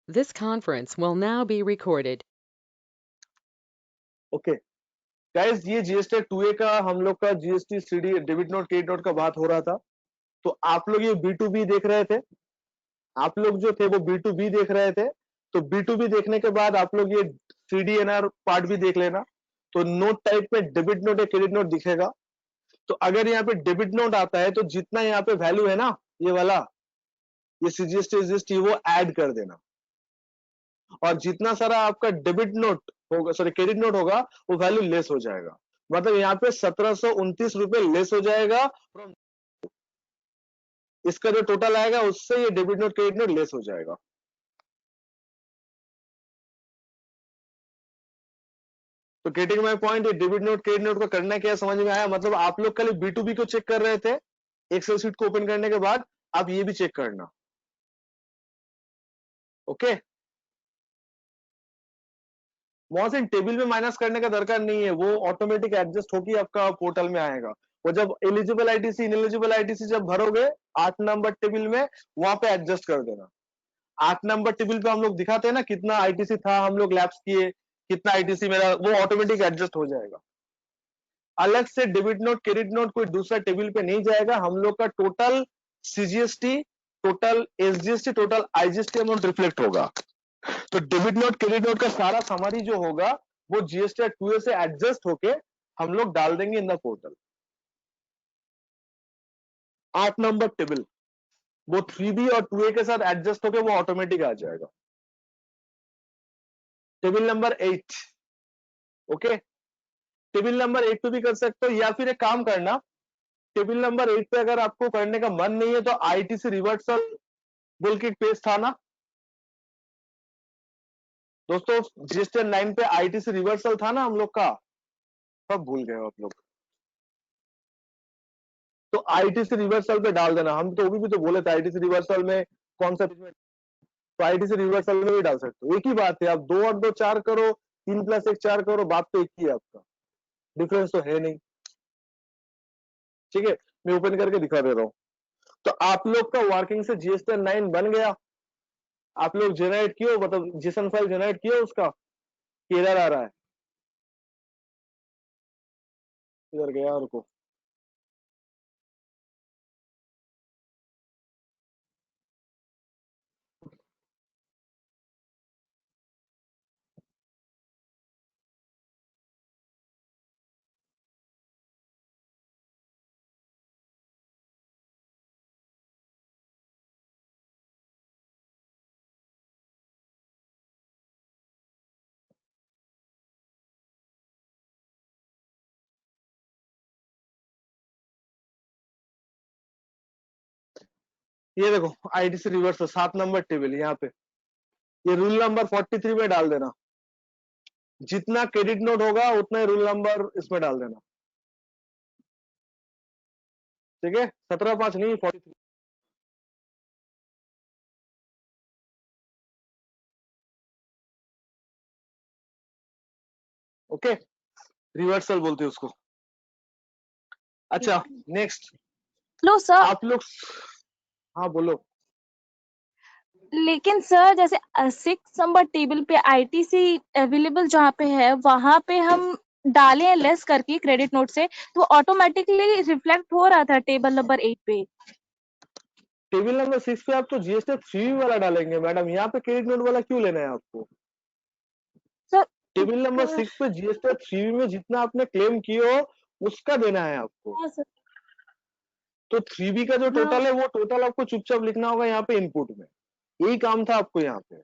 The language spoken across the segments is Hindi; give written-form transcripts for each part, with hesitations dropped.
This conference will now be recorded. Okay guys, ये जीएसटी 2A का हम लोग का GST CD debit note credit note का बात हो रहा था। तो आप लोग ये B2B देख रहे थे, आप लोग जो थे वो B2B देख रहे थे। तो B2B देखने के बाद आप लोग ये CDNR पार्ट भी देख लेना। तो नोट टाइप में डेबिट नोट या क्रेडिट नोट दिखेगा। तो अगर यहाँ पे डेबिट नोट आता है तो जितना यहाँ पे वैल्यू है ना, ये वाला, ये CGST वो ऐड कर देना, और जितना सारा आपका डेबिट नोट होगा, सॉरी क्रेडिट नोट होगा, वो वैल्यू लेस हो जाएगा। मतलब यहाँ पे 1729 रुपए लेस हो जाएगा। इसका जो टोटल आएगा उससे ये debit note credit note less हो जाएगा। तो गेटिंग माय पॉइंट, ये डेबिट नोट क्रेडिट नोट को करना क्या समझ में आया? मतलब आप लोग कल B2B को चेक कर रहे थे, एक्सेल शीट को ओपन करने के बाद आप ये भी चेक करना। ओके, वहां से टेबल में माइनस करने का दरकार नहीं है, वो ऑटोमेटिक एडजस्ट होकर आपका पोर्टल में आएगा। वो जब एलिजिबल आईटीसी इनएलिजिबल आईटीसी जब भरोगे 8 नंबर टेबल में, वहां पे एडजस्ट कर देना। 8 नंबर टेबल पे हम लोग दिखाते हैं ना कितना आईटीसी था, हम लोग लैप्स किए, कितना आईटीसी मेरा, वो ऑटोमेटिक एडजस्ट हो जाएगा। अलग से डेबिट नोट क्रेडिट नोट कोई दूसरा टेबल पे नहीं जाएगा। हम लोग का total CGST, total SGST, total IGST amount reflect होगा। तो डेबिट नोट क्रेडिट नोट का सारा समरी जो होगा वो जीएसटी 2A से एडजस्ट होके हम लोग डाल देंगे in the portal. 8 number table वो 3B और 2A के साथ एडजस्ट होके वो ऑटोमेटिक आ जाएगा। Table number 8, okay. Table number 8 पे भी कर सकते हो, या फिर एक काम करना, टेबल नंबर 8 पे अगर आपको करने का मन नहीं है तो आईटीसी रिवर्सल बोल के एक पेज था ना दोस्तों, जीएसटी 9 पे आईटीसी रिवर्सल था ना हम लोग का, सब भूल गए हो आप लोग। तो आईटीसी रिवर्सल पे डाल देना। हम तो भी तो बोले थे आईटीसी रिवर्सल में कौन सा, तो आईटीसी रिवर्सल में भी डाल सकते हो। एक ही बात है, आप 2 और 2 4 करो, 3 + 1 4 करो, बात तो एक ही है, आपका डिफरेंस तो है नहीं। ठीक है, मैं ओपन करके दिखा दे रहा हूँ। तो आप लोग का वर्किंग से जीएसटी 9 बन गया। आप लोग जनरेट किए, मतलब जेसन फाइल जनरेट किए, उसका एरर आ रहा है, इधर गया रुको। ये देखो आईटीसी रिवर्सल 7 नंबर टेबल यहाँ पे, ये रूल नंबर 43 में डाल देना। जितना क्रेडिट नोट होगा उतना ही रूल नंबर इसमें डाल देना। ठीक है, 17/5 नहीं, 43। ओके, रिवर्सल बोलते हैं उसको। अच्छा, नेक्स्ट लो सर, आप लोग, हाँ बोलो। लेकिन सर जैसे 6 नंबर टेबल पे आईटीसी अवेलेबल जहाँ पे है वहां पे हम डालें लेस करके क्रेडिट नोट से, तो ऑटोमेटिकली रिफ्लेक्ट हो रहा था टेबल नंबर 8 पे। टेबल नंबर 6 पे आप तो जीएसटी 3 वाला डालेंगे मैडम, यहाँ पे क्रेडिट नोट वाला क्यों लेना है आपको? सर टेबल नंबर 6 पे जीएसटी 3 में जितना आपने क्लेम किए हो उसका देना है आपको। हाँ सर, तो 3B का जो हाँ टोटल है वो टोटल आपको चुपचाप लिखना होगा यहाँ पे इनपुट में। यही काम था आपको यहाँ पे,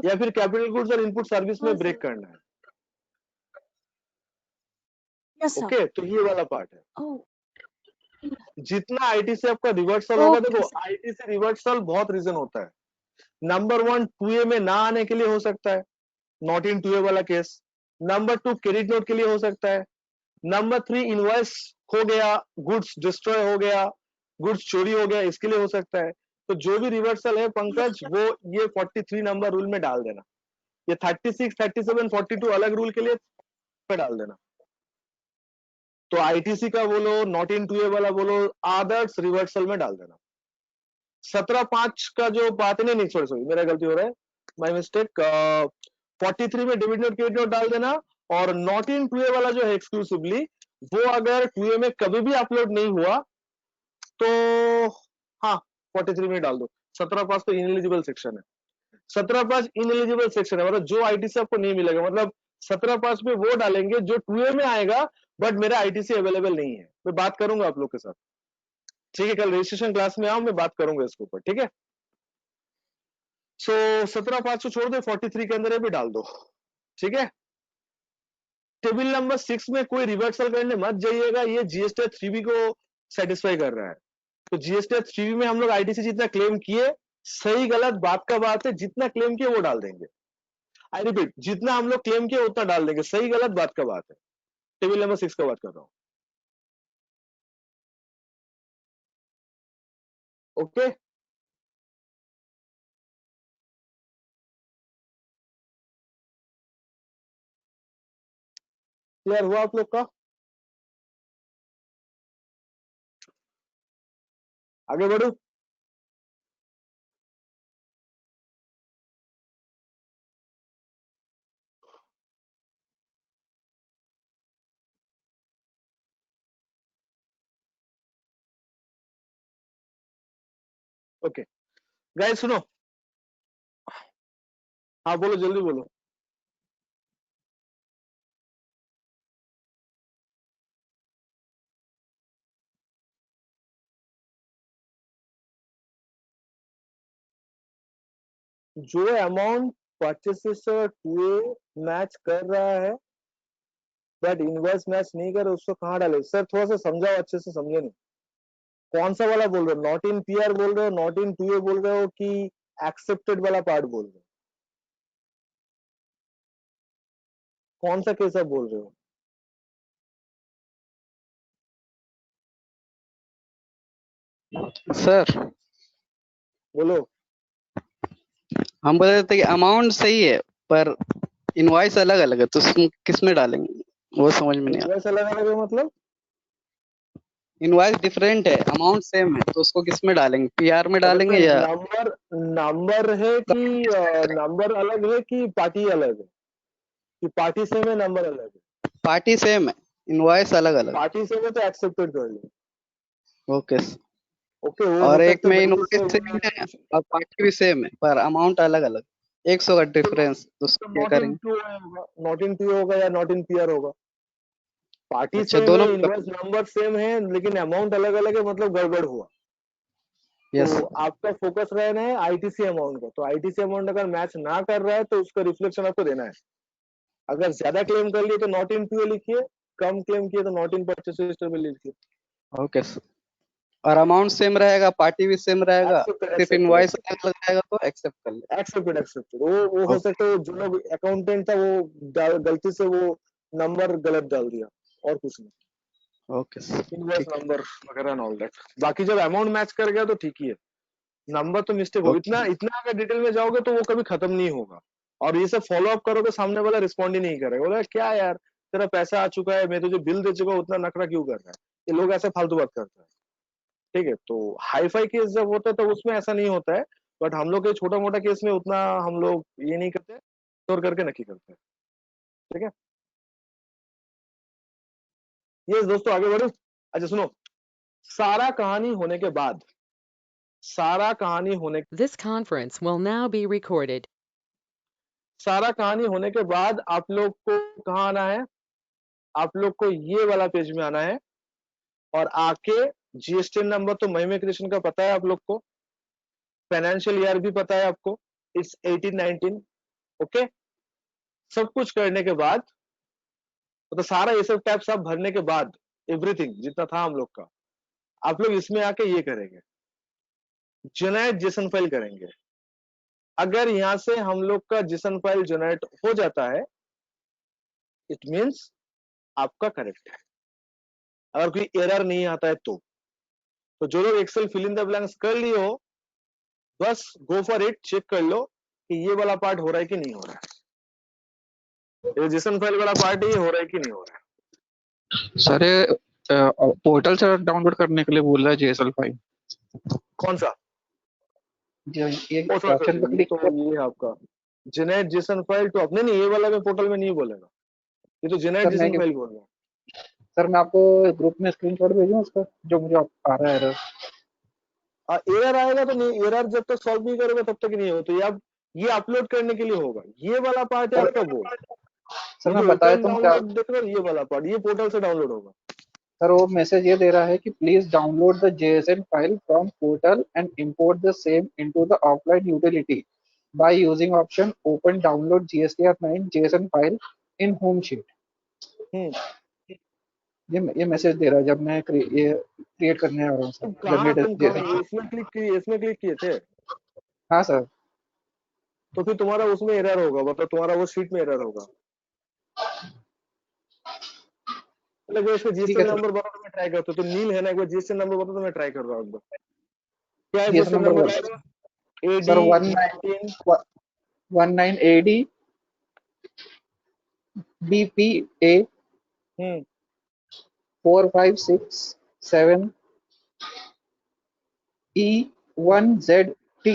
या फिर कैपिटल गुड्स और इनपुट सर्विस में ब्रेक करना है। Yes sir. ओके, तो ये वाला पार्ट है। ओह, जितना आईटी से आपका रिवर्सल होगा, ओके देखो सर। आईटी से रिवर्सल बहुत रीजन होता है। नंबर 1 2A में ना आने के लिए हो सकता है, नॉट इन 2A वाला केस। नंबर 2 क्रेडिट नोट के लिए हो सकता है। नंबर 3 इनवॉइस हो गया, गुड्स डिस्ट्रॉय हो गया, गुड्स चोरी हो गया, इसके लिए हो सकता है। तो जो भी रिवर्सल है पंकज, वो ये 43 नंबर रूल में डाल देना। ये 36 37 42 अलग रूल के लिए पे डाल देना। तो आईटीसी का बोलो, नॉट इन 2A वाला बोलो, आदर्स रिवर्सल में डाल देना। 17/5 का जो बात नहीं, नहीं सॉरी सॉरी मेरा गलती हो रहा है, माय मिस्टेक, 43 में डेबिट नोट क्रेडिट नोट डाल देना, और नॉट इन 2A वाला जो है एक्सक्लूसिवली, वो अगर 2A में कभी भी अपलोड नहीं हुआ तो हाँ 43 में डाल दो। 17 तो इनएलिजिबल सेक्शन है, 17 इनएलिजिबल सेक्शन है, मतलब जो आईटीसी आपको नहीं मिलेगा, मतलब 17 में वो डालेंगे जो 2A में आएगा, बट मेरा आईटीसी अवेलेबल नहीं है। मैं बात करूंगा आप लोग के साथ, ठीक है, कल रजिस्ट्रेशन क्लास में आओ, मैं बात करूंगा इसके ऊपर, ठीक है। सो 17 को छोड़ दो, 43 के अंदर ये भी डाल दो, ठीक है। टेबल नंबर 6 में कोई रिवर्सल करने मत जाइएगा, ये जीएसटी 3B को सेटिस्फाई कर रहा है। तो जीएसटी 3B में हम लोग आईटीसी जितना क्लेम किए, सही गलत बात का बात है, जितना क्लेम किए वो डाल देंगे। आई रिपीट, जितना हम लोग क्लेम किए उतना डाल देंगे, सही गलत बात का बात है। टेबल नंबर 6 का बात कर रहा हूं, ओके। क्लियर हुआ आप लोग का? आगे बढ़ू? ओके गाइस सुनो, हाँ बोलो, जल्दी बोलो। जो अमाउंट परचेसेस से 2A मैच कर रहा है बट इनवर्स मैच नहीं कर, उसको कहाँ डाले? सर थोड़ा सा समझाओ, अच्छे से समझे नहीं। कौन सा वाला बोल रहे हो? नॉट इन पीआर बोल रहे हो, नॉट इन 2A बोल रहे हो, कि एक्सेप्टेड वाला पार्ट बोल रहे हो? कौन सा केस आप बोल रहे हो? सर बोलो। हम बोल रहे थे कि अमाउंट सही है पर इनवॉइस अलग अलग है, तो किस में डालेंगे वो समझ में नहीं आ रहा। इनवर्स अलग अलग है मतलब? इनवॉइस डिफरेंट है, अमाउंट सेम है, तो उसको किस में डालेंगे? पीआर में डालेंगे या नंबर नंबर है कि नंबर अलग है कि पार्टी अलग है, कि पार्टी सेम है नंबर अलग है? पार्टी सेम है, इनवॉइस अलग अलग? पार्टी सेम है तो एक्सेप्टेड कर लो। ओके। ओके, वो हो और एक सकता है में गलती से इनवॉइस सेम है और पार्टी भी सेम है पर अमाउंट अलग अलग, 100 का डिफरेंस, तो उसको क्या नॉट इन करेंगे? टू होगा, नॉट इन टू होगा या नॉट इन पीआर होगा। पार्टी अच्छा, सेम है, दोनों? इनवर्स नंबर सेम है, लेकिन अमाउंट अलग अलग है, मतलब गड़बड़ हुआ। यस। तो आपका फोकस रहना है आईटीसी अमाउंट का। तो आईटीसी अमाउंट अगर मैच ना कर रहा है तो उसका रिफ्लेक्शन आपको देना है। अगर ज्यादा क्लेम कर लिए तो नॉट इन टू लिखिए, कम क्लेम किए तो नॉट इन परचेस रजिस्टर में लिखिए। Okay sir. और अमाउंट सेम रहेगा, पार्टी भी सेम रहेगा, एक्सेप्टेड सिर्फ एक्सेप्टेड इनवॉइस अलग अलग रहेगा, तो एक्सेप्ट कर ले। Accepted accepted. वो हो सकता है जो लोग अकाउंटेंट था वो गलती से वो नंबर गलत डाल दिया, और कुछ नहीं। ओके सर, इनवर्स ठीक है। नंबर वगैरह एंड ऑल दैट। बाकी जब अमाउंट मैच कर गया तो ठीक ही है, नंबर तो मिस्टेक हो। ओके। इतना इतना अगर डिटेल में जाओगे तो वो कभी खत्म नहीं होगा, और ये सब फॉलो अप करोगे सामने वाला रिस्पॉन्ड ही नहीं करेगा, बोला क्या यार तेरा पैसा आ चुका है, मैं तुझे बिल दे चुका हूँ, उतना नखरा क्यों कर रहा है? ये लोग ऐसे फालतू बात करते हैं, ठीक है। तो हाई फाई केस जब होता है तो उसमें ऐसा नहीं होता है, बट हम लोग के छोटा मोटा केस में उतना हम लोग ये नहीं करते, स्टोर करके नक्की करते हैं, ठीक है। ये दोस्तों आगे बढ़ो। अच्छा सुनो, सारा कहानी होने के बाद, सारा कहानी होने This conference will now be recorded. सारा कहानी होने के बाद आप लोग को कहाँ आना है? आप लोग को ये वाला पेज में आना है, और आके जीएसटी नंबर तो महिमा कृष्ण का पता है आप लोग को, फाइनेंशियल ईयर भी पता है आपको, इट्स 18-19, ओके। सब कुछ करने के बाद, तो सारा ये सब टैक्स आप भरने के बाद, एवरीथिंग जितना था हम लोग का, आप लोग इसमें आके ये करेंगे, जनरेट जेसन फाइल करेंगे। अगर यहां से हम लोग का जेसन फाइल जनरेट हो जाता है, इट मीन्स आपका करेक्ट है। अगर कोई एरर नहीं आता है तो जो लोग Excel fill in the blanks कर लिए हो, बस गो फॉर इट, चेक कर लो कि ये वाला पार्ट हो रहा है कि नहीं हो रहा है, ये जेसन फाइल वाला पार्ट ये हो रहा है कि नहीं हो रहा है। सर पोर्टल से डाउनलोड करने के लिए बोल रहा है जेएसएल फाइल। कौन सा? ये ओ, ऑप्शन पे ये क्लिक तो कर। ये है आपका जेनेट जेसन फाइल टू अपने नहीं, ये वाला मैं पोर्टल में नहीं बोलेगा, ये तो जेनेट सर मैं जेसन फाइल बोल रहा हूँ। सर मैं आपको ग्रुप में स्क्रीनशॉट भेजूं उसका जो मुझे आ रहा है एरर? एरर आएगा तो नहीं, एरर जब तक सॉल्व नहीं करोगे तब तक नहीं हो, तो ये अपलोड करने के लिए होगा, ये वाला पार्ट है सर आपका वो, सर ये मैं जो बताया ओपन तो क्या डाउनलोड देख रहे हो, ये वाला पार्ट ये पोर्टल से डाउनलोड होगा। सर, वो मैसेज ये दे रहा है कि please download the JSON file from portal and import the same into the offline utility by using option open download GSTR9 JSON file in home sheet. Hmm. ये मैसेज दे रहा है जब मैं ये क्रिएट करने आ रहा हूँ सर, जनरेट तुम जेएसएन। कहाँ इसमें क्लिक किए थे? हाँ सर। तो फिर तुम्हारा उसमें एरर होगा, मतलब तुम्हारा वो शीट में एरर होगा। मतलब इसका ठीक है जीएसटी सर। नंबर बताओ तो मैं ट्राई करता हूँ, तो नील है ना, एक बार जीएसटी नंबर बताओ तो मैं ट्राई कर रहा हूँ एक बार। क्या है GSN GST number number? Sir AD 19। 19AD BPA हम्म। 4567 E1ZT।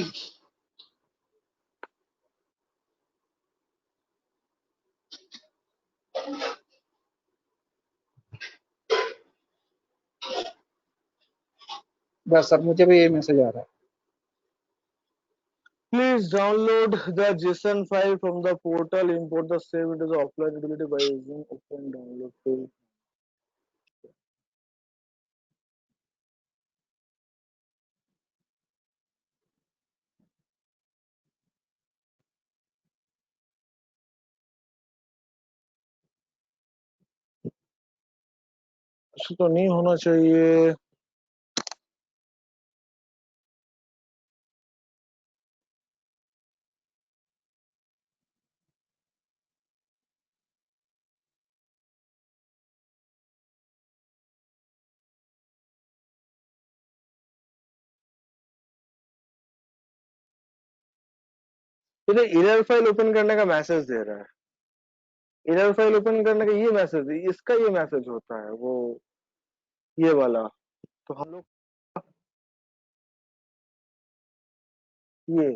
बस सर मुझे भी ये मैसेज आ रहा है। Please download the JSON file from the portal, import the same into the offline utility by using open download tool. ऐसा तो नहीं होना चाहिए। ये एरर फाइल ओपन करने का मैसेज दे रहा है, एरर फाइल ओपन करने का ये मैसेज, इसका ये मैसेज होता है वो, ये वाला। तो हम लोग ये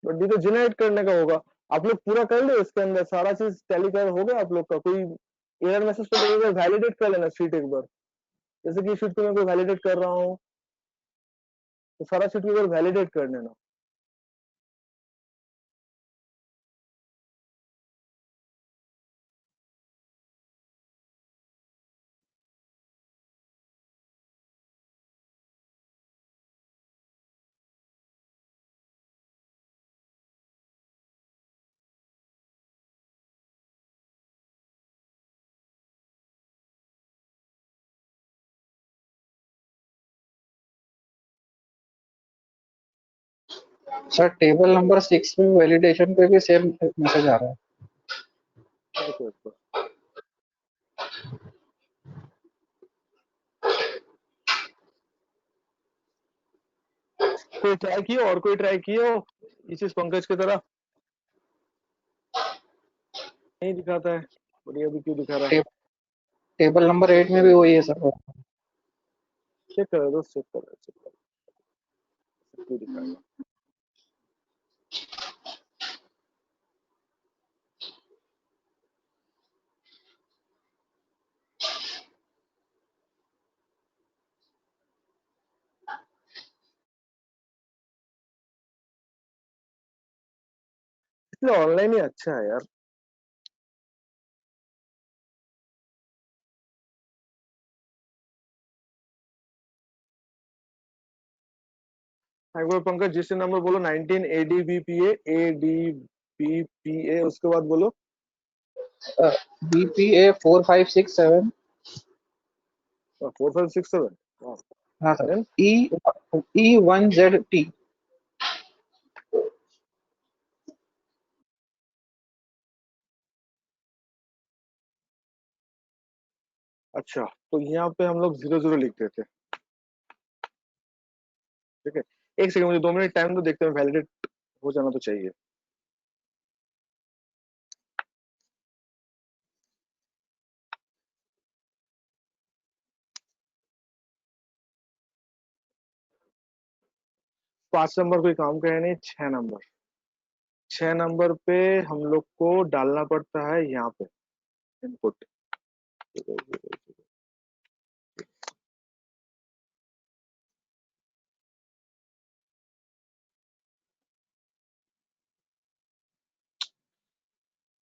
बट ये तो जनरेट करने का होगा। आप लोग पूरा कर लो, इसके अंदर सारा चीज टैली कर हो गया आप लोग का। कोई एरर मैसेज तो एक बार वैलिडेट कर लेना शीट एक बार, जैसे कि शीट को मैं कोई वैलिडेट कर रहा हूँ तो सारा शीट को एक बार वैलिडेट कर लेना। सर टेबल नंबर 6 में वैलिडेशन पे भी सेम मैसेज आ रहा है। Okay okay. कोई ट्राई किया और कोई ट्राई किया हो इस चीज पंकज की तरह? नहीं दिखाता है, बढ़िया भी क्यों दिखा रहा है? टेबल नंबर 8 में भी वही है सर। चेक करो दोस्त, चेक करो, चेक करो क्यों दिखाएगा। इसलिए ऑनलाइन ही अच्छा है यार। एक बार पंकज जिससे नंबर बोलो, 19 ADBPA ADBPA, उसके बाद बोलो। BPA 4567। 4567। हाँ सर। Then E1ZT। अच्छा, तो यहाँ पे हम लोग 00 लिख देते हैं, ठीक है। एक सेकंड, मुझे 2 मिनट टाइम तो, देखते हैं वैलिडेट हो जाना तो चाहिए। 5 नंबर कोई काम का है नहीं, 6 नंबर पे हम लोग को डालना पड़ता है यहाँ पे इनपुट।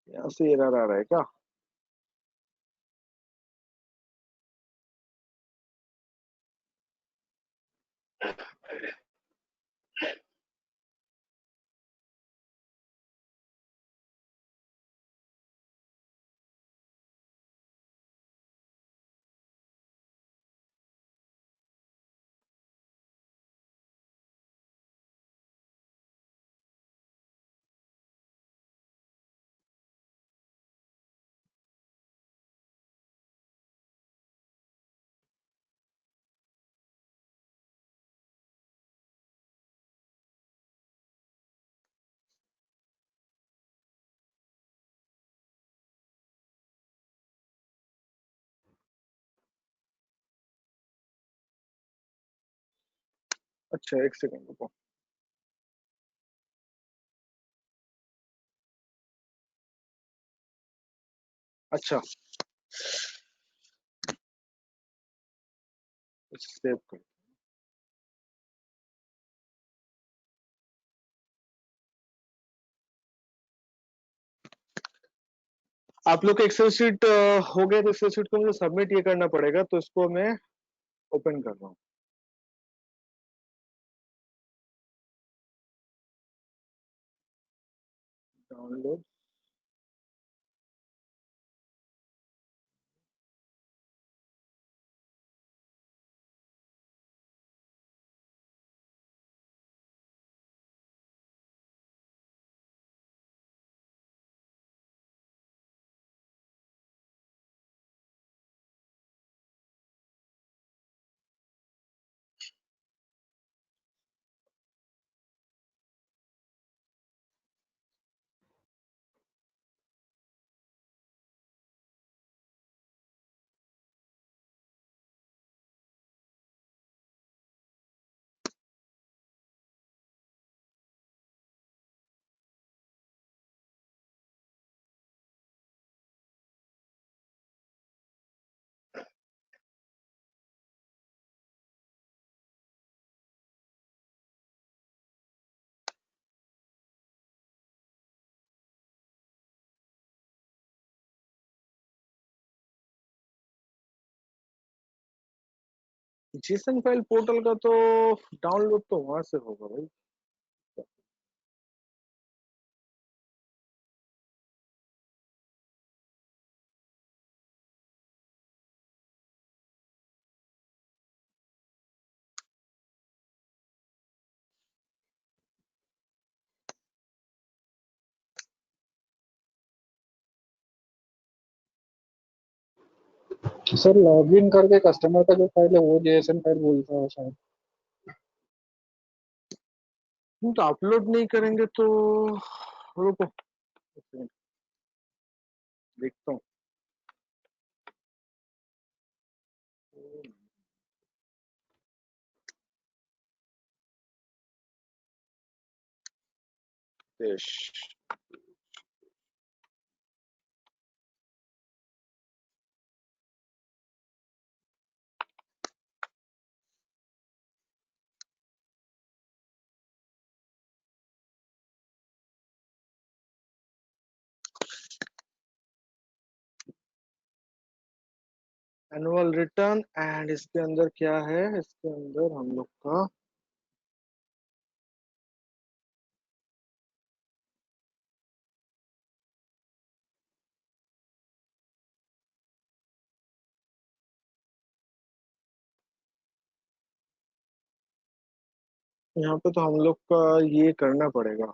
यहाँ से एरर आ रहा है क्या? अच्छा, एक सेकंड रुको। अच्छा, सेव कर। आप लोग का एक्सेल शीट हो गया, तो एक्सेल शीट को मुझे सबमिट ये करना पड़ेगा, तो इसको मैं ओपन कर रहा हूँ। डाउनलोड। जेसन फाइल पोर्टल का तो डाउनलोड तो वहां से होगा भाई। सर लॉगिन करके कस्टमर का जो फाइल है वो जेएसएन फाइल बोलता है शायद। तो अपलोड नहीं करेंगे तो रुको, एक सेकंड, देखता हूँ। देश। एनुअल रिटर्न, एंड इसके अंदर क्या है? इसके अंदर हम लोग का यहाँ पे तो हम लोग का ये करना पड़ेगा।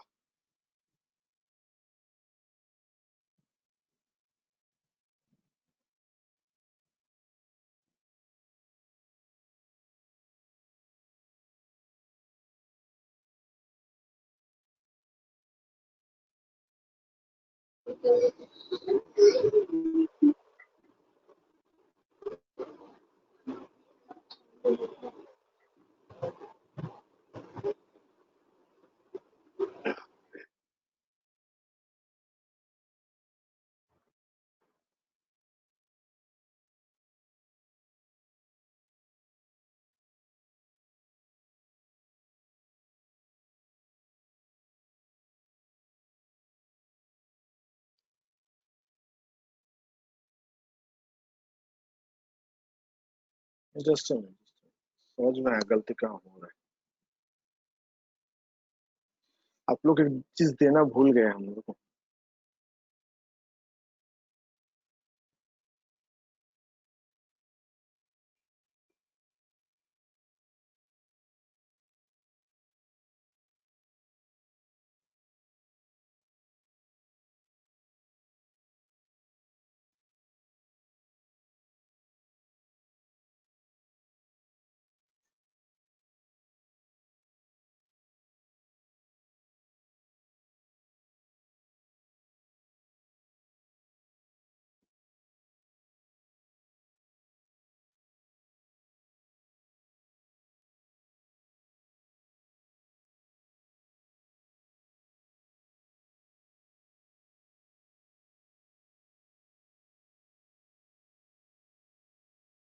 जस्ट समझ में आया गलती कहाँ हो रहा है। आप लोग एक चीज देना भूल गए हम लोग को।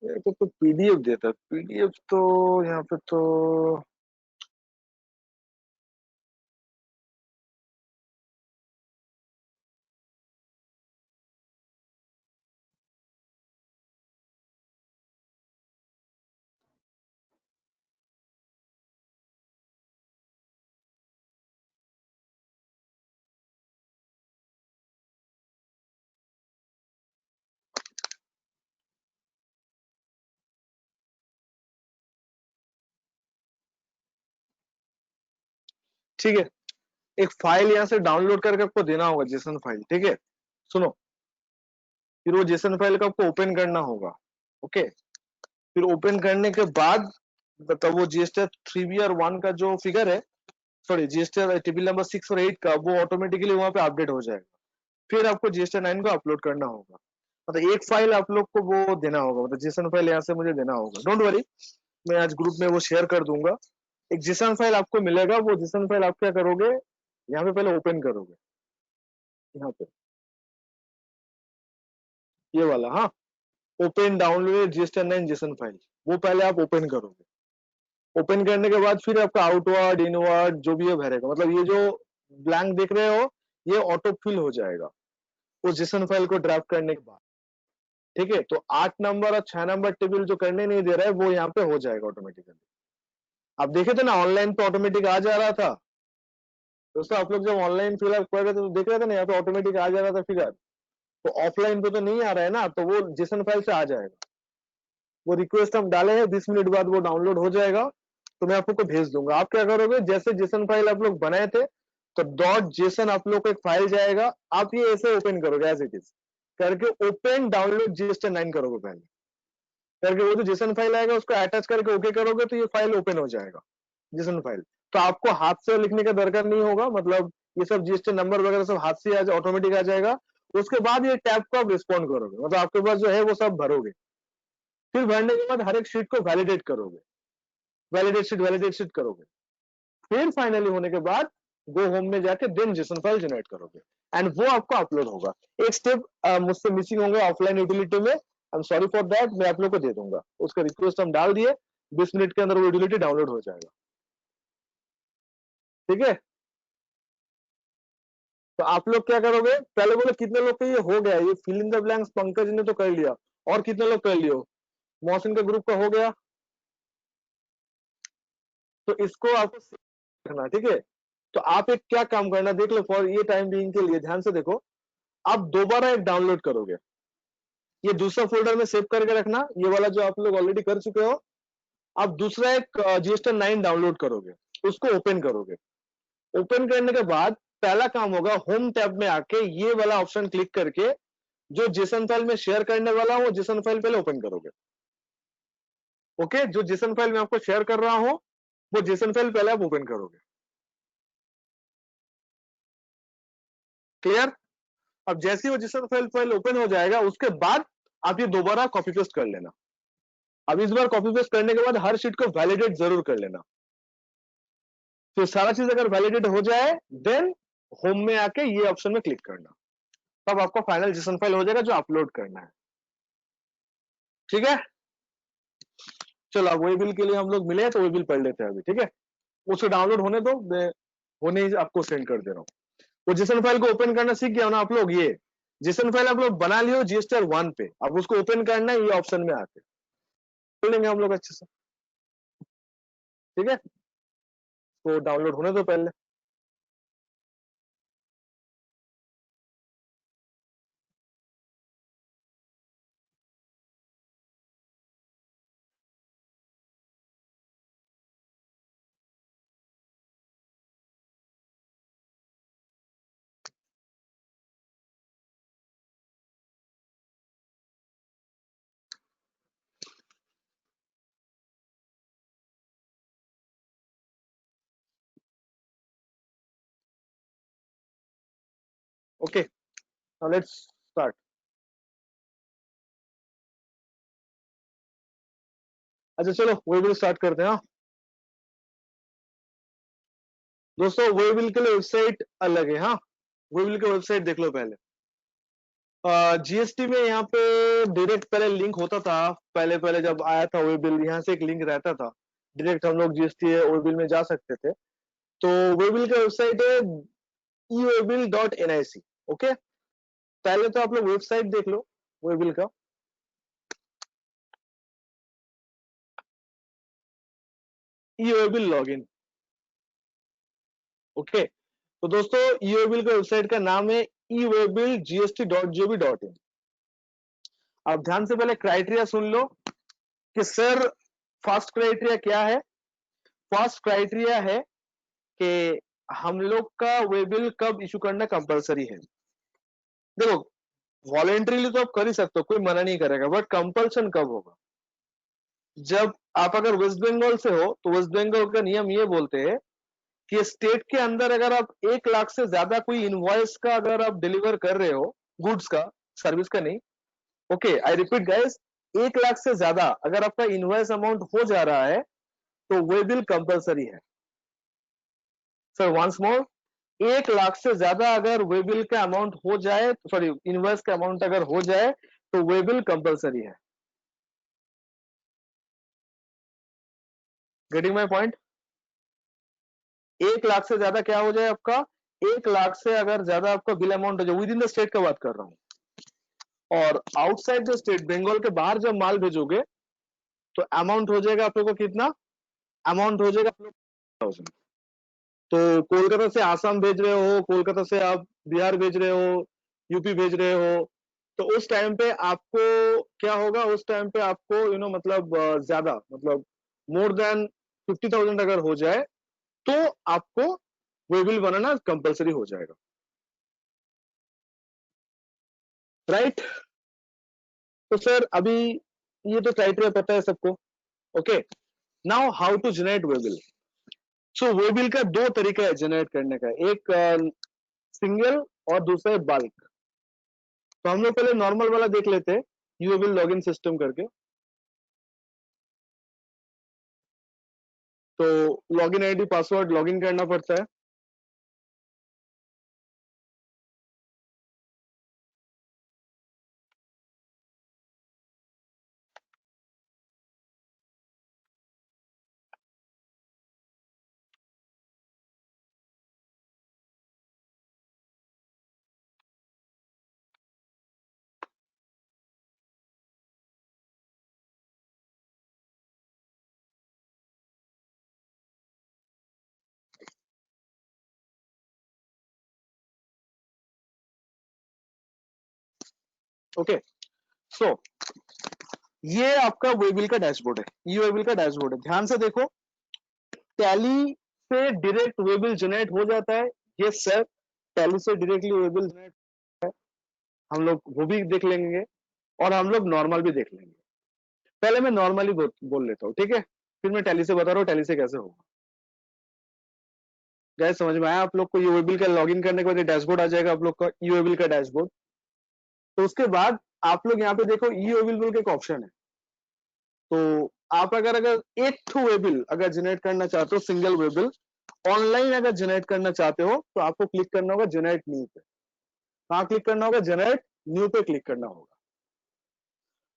मेरे को तो पीडीएफ देता, पीडीएफ तो यहाँ पे तो ठीक है। एक फाइल यहाँ से डाउनलोड करके आपको देना होगा, जेसन फाइल, ठीक है। सुनो, फिर वो जेसन फाइल को आपको ओपन करना होगा, ओके। फिर ओपन करने के बाद मतलब वो जीएसटी 3B और 1 का जो फिगर है, सॉरी जीएसटी टेबल नंबर 6 और 8 का, वो ऑटोमेटिकली वहां पे अपडेट हो जाएगा। फिर आपको जीएसटी 9 को अपलोड करना होगा। मतलब एक फाइल आप लोग को वो देना होगा, मतलब जेसन फाइल यहाँ से मुझे देना होगा। डोंट वरी, मैं आज ग्रुप में वो शेयर कर दूंगा। एक जेसन फाइल आपको मिलेगा, वो जेसन फाइल आप क्या करोगे, यहाँ पे पहले ओपन करोगे, यहाँ पे ये वाला, हाँ, open download GST 9 JSON file, वो पहले आप ओपन करोगे। ओपन करने के बाद फिर आपका आउटवर्ड इनवर्ड जो भी है भरेगा, मतलब ये जो ब्लैंक देख रहे हो ये ऑटो फिल हो जाएगा उस जेसन फाइल को ड्राफ्ट करने के बाद, ठीक है। तो 8 नंबर और 6 नंबर टेबल जो करने नहीं दे रहा है वो यहाँ पे हो जाएगा ऑटोमेटिकली। आप देखे थे ना ऑनलाइन पे ऑटोमेटिक आ जा रहा था दोस्तों, आप लोग जब ऑनलाइन फिलअप कर रहे थे तो देख रहे थे ना यहाँ पे ऑटोमेटिक आ जा रहा था फिगर। तो ऑफलाइन पे तो नहीं आ रहा है ना, तो वो जेसन फाइल से आ जाएगा। वो रिक्वेस्ट हम डाले हैं, 20 मिनट बाद वो डाउनलोड हो जाएगा, तो मैं आप लोग को भेज दूंगा। आप क्या करोगे, जैसे जेसन फाइल आप लोग बनाए थे तो डॉट जेसन आप लोग को एक फाइल जाएगा, आप ये ऐसे ओपन करोगे एज इट इज करके, ओपन डाउनलोड जीएसटी 9 करोगे पहले करके, वो जो जेसन फाइल आएगा उसको अटैच करके ओके करोगे तो ये फाइल ओपन हो जाएगा जेसन फाइल। तो आपको हाथ से लिखने का दरकार नहीं होगा, मतलब ये सब जीएसटी नंबर वगैरह सब हाथ से ऑटोमेटिक आ जाएगा। उसके बाद ये टैब को आप रिस्पॉन्ड करोगे, मतलब आपके पास जो है वो सब भरोगे। फिर भरने के बाद हर एक शीट को वैलिडेट करोगे, वैलिडेट शीट करोगे। फिर फाइनली होने के बाद गो होम में जाके देन जेसन फाइल जनरेट करोगे एंड वो आपको अपलोड होगा। एक स्टेप मुझसे मिसिंग होंगे ऑफलाइन यूटिलिटी में, I am sorry for that, मैं आप लोग को दे दूंगा। उसका रिक्वेस्ट हम डाल दिए, 20 मिनट के अंदर वो यूटिलिटी डाउनलोड हो जाएगा, ठीक है। तो आप लोग क्या करोगे, पहले बोलो कितने लोग का ये हो गया, ये fill in the blanks Pankaj ने तो कर लिया, और कितने लोग कर लियो, मौसम के ग्रुप का हो गया। तो इसको आपको करना, ठीक है। तो आप एक क्या काम करना देख लो, फॉर ये टाइम बीइंग के लिए ध्यान से देखो। आप दोबारा एक डाउनलोड करोगे, ये दूसरा फोल्डर में सेव करके रखना, ये वाला जो आप लोग ऑलरेडी कर चुके हो। आप दूसरा एक जीएसटी 9 डाउनलोड करोगे, उसको ओपन करोगे। ओपन करने के बाद पहला काम होगा, होम टैब में आके ये वाला ऑप्शन क्लिक करके जो जेसन फाइल में शेयर करने वाला हूं वो जेसन फाइल पहले ओपन करोगे, ओके। जो जेसन फाइल मैं आपको शेयर कर रहा हूं वो जेसन फाइल पहले आप ओपन करोगे, क्लियर। अब जैसे ही वो जेसन फाइल ओपन हो जाएगा उसके बाद आप ये दोबारा कॉपी पेस्ट कर लेना। अब इस बार कॉपी पेस्ट करने के बाद हर शीट को वैलिडेट जरूर कर लेना। तो सारा चीज अगर वैलिडेट हो जाए देन होम में आके ये ऑप्शन में क्लिक करना, तब आपका फाइनल जेसन फाइल हो जाएगा जो अपलोड करना है, ठीक है। चलो अब वेबिल के लिए हम लोग मिले हैं तो वेबिल पढ़ लेते हैं अभी, ठीक है। उसे डाउनलोड होने दो, मैं होने ही आपको सेंड कर दे रहा हूँ। वो जेसन फाइल को ओपन करना सीख गया ना आप लोग, ये जेसन फाइल आप लोग बना लियो जीएसटी 1 पे, अब उसको ओपन करना है ये ऑप्शन में आके। कर लेंगे हम लोग अच्छे से, ठीक है। तो डाउनलोड होने दो पहले। Okay, now let's start. अच्छा चलो वेबिल स्टार्ट करते हैं। हाँ दोस्तों, वेबिल के लिए वेबसाइट अलग है। हाँ वेबिल की वेबसाइट देख लो पहले। जीएसटी में यहाँ पे डायरेक्ट पहले लिंक होता था, पहले पहले जब आया था वेबिल, यहाँ से एक लिंक रहता था, डायरेक्ट हम लोग जीएसटी वेबिल में जा सकते थे। तो वेबिल का वेबसाइट है ewebil.nic। ओके, पहले तो आप लोग वेबसाइट देख लो वेबिल का। ewebil login. ओके, तो दोस्तों ewebil का वेबसाइट का नाम है ewebilgst.gov.in। आप ध्यान से पहले क्राइटेरिया सुन लो कि सर फर्स्ट क्राइटेरिया क्या है। फर्स्ट क्राइटेरिया है कि हम लोग का वेबिल कब इशू करना कंपलसरी है। देखो वॉलेंट्रीली तो आप कर ही सकते हो, कोई मना नहीं करेगा, बट कंपल्सन कब होगा? जब आप अगर वेस्ट बंगाल से हो तो वेस्ट बंगाल का नियम ये बोलते हैं कि स्टेट के अंदर अगर आप 1 लाख से ज्यादा कोई इनवॉइस का अगर आप डिलीवर कर रहे हो, गुड्स का, सर्विस का नहीं, okay I repeat guys, 1 lakh से ज्यादा अगर आपका इनवॉइस अमाउंट हो जा रहा है तो वेबिल कंपलसरी है। सर वंस मोर, 1 लाख से ज्यादा अगर वेबिल का अमाउंट हो जाए, सॉरी इनवॉइस का अमाउंट अगर हो जाए तो वेबिल कंपलसरी है। Getting my point? 1 लाख से ज्यादा क्या हो जाए आपका, 1 लाख से अगर ज्यादा आपका बिल अमाउंट हो जाए, विद इन द स्टेट का बात कर रहा हूं, और आउटसाइड द स्टेट, बंगाल के बाहर जब माल भेजोगे तो अमाउंट हो जाएगा आप लोग को कितना? अमाउंट हो जाएगा 1000। तो कोलकाता से आसाम भेज रहे हो, कोलकाता से आप बिहार भेज रहे हो, यूपी भेज रहे हो, तो उस टाइम पे आपको क्या होगा, उस टाइम पे आपको मतलब ज्यादा, मतलब मोर देन 50,000 अगर हो जाए तो आपको वेबिल बनाना कंपलसरी हो जाएगा, राइट। तो सर अभी ये तो क्राइटेरिया पता है सबको। Okay, now how to generate waybill. So waybill का 2 तरीका है जनरेट करने का, एक सिंगल और दूसरा है बल्क। तो हम लोग पहले नॉर्मल वाला देख लेते हैं, यूएबिल लॉगिन सिस्टम करके। तो लॉगिन आईडी पासवर्ड लॉगिन करना पड़ता है। ओके, सो ये आपका वेबिल का डैशबोर्ड है, ये वेबिल का डैशबोर्ड है। ध्यान से देखो, टैली से डायरेक्ट वेबिल जनरेट हो जाता है। यस सर, टैली से डायरेक्टली वेबिल जनरेट, हम लोग वो भी देख लेंगे और हम लोग नॉर्मल भी देख लेंगे। पहले मैं नॉर्मली बोल लेता हूँ, ठीक है, फिर मैं टैली से बता रहा हूँ टैली से कैसे होगा। गाइस समझ में आया आप लोग को? ये वेबिल का लॉगिन करने के बाद डैशबोर्ड आ जाएगा आप लोग का, ईओबिल का डैशबोर्ड। तो उसके बाद आप लोग यहाँ पे देखो ईओबिल का एक ऑप्शन है। तो आप अगर एक टू वेबिल अगर जनरेट करना चाहते हो, सिंगल वेबिल ऑनलाइन अगर जनरेट करना चाहते हो, तो आपको क्लिक करना होगा जनरेट न्यू पे। कहाँ क्लिक करना होगा? जनरेट न्यू पे क्लिक करना होगा।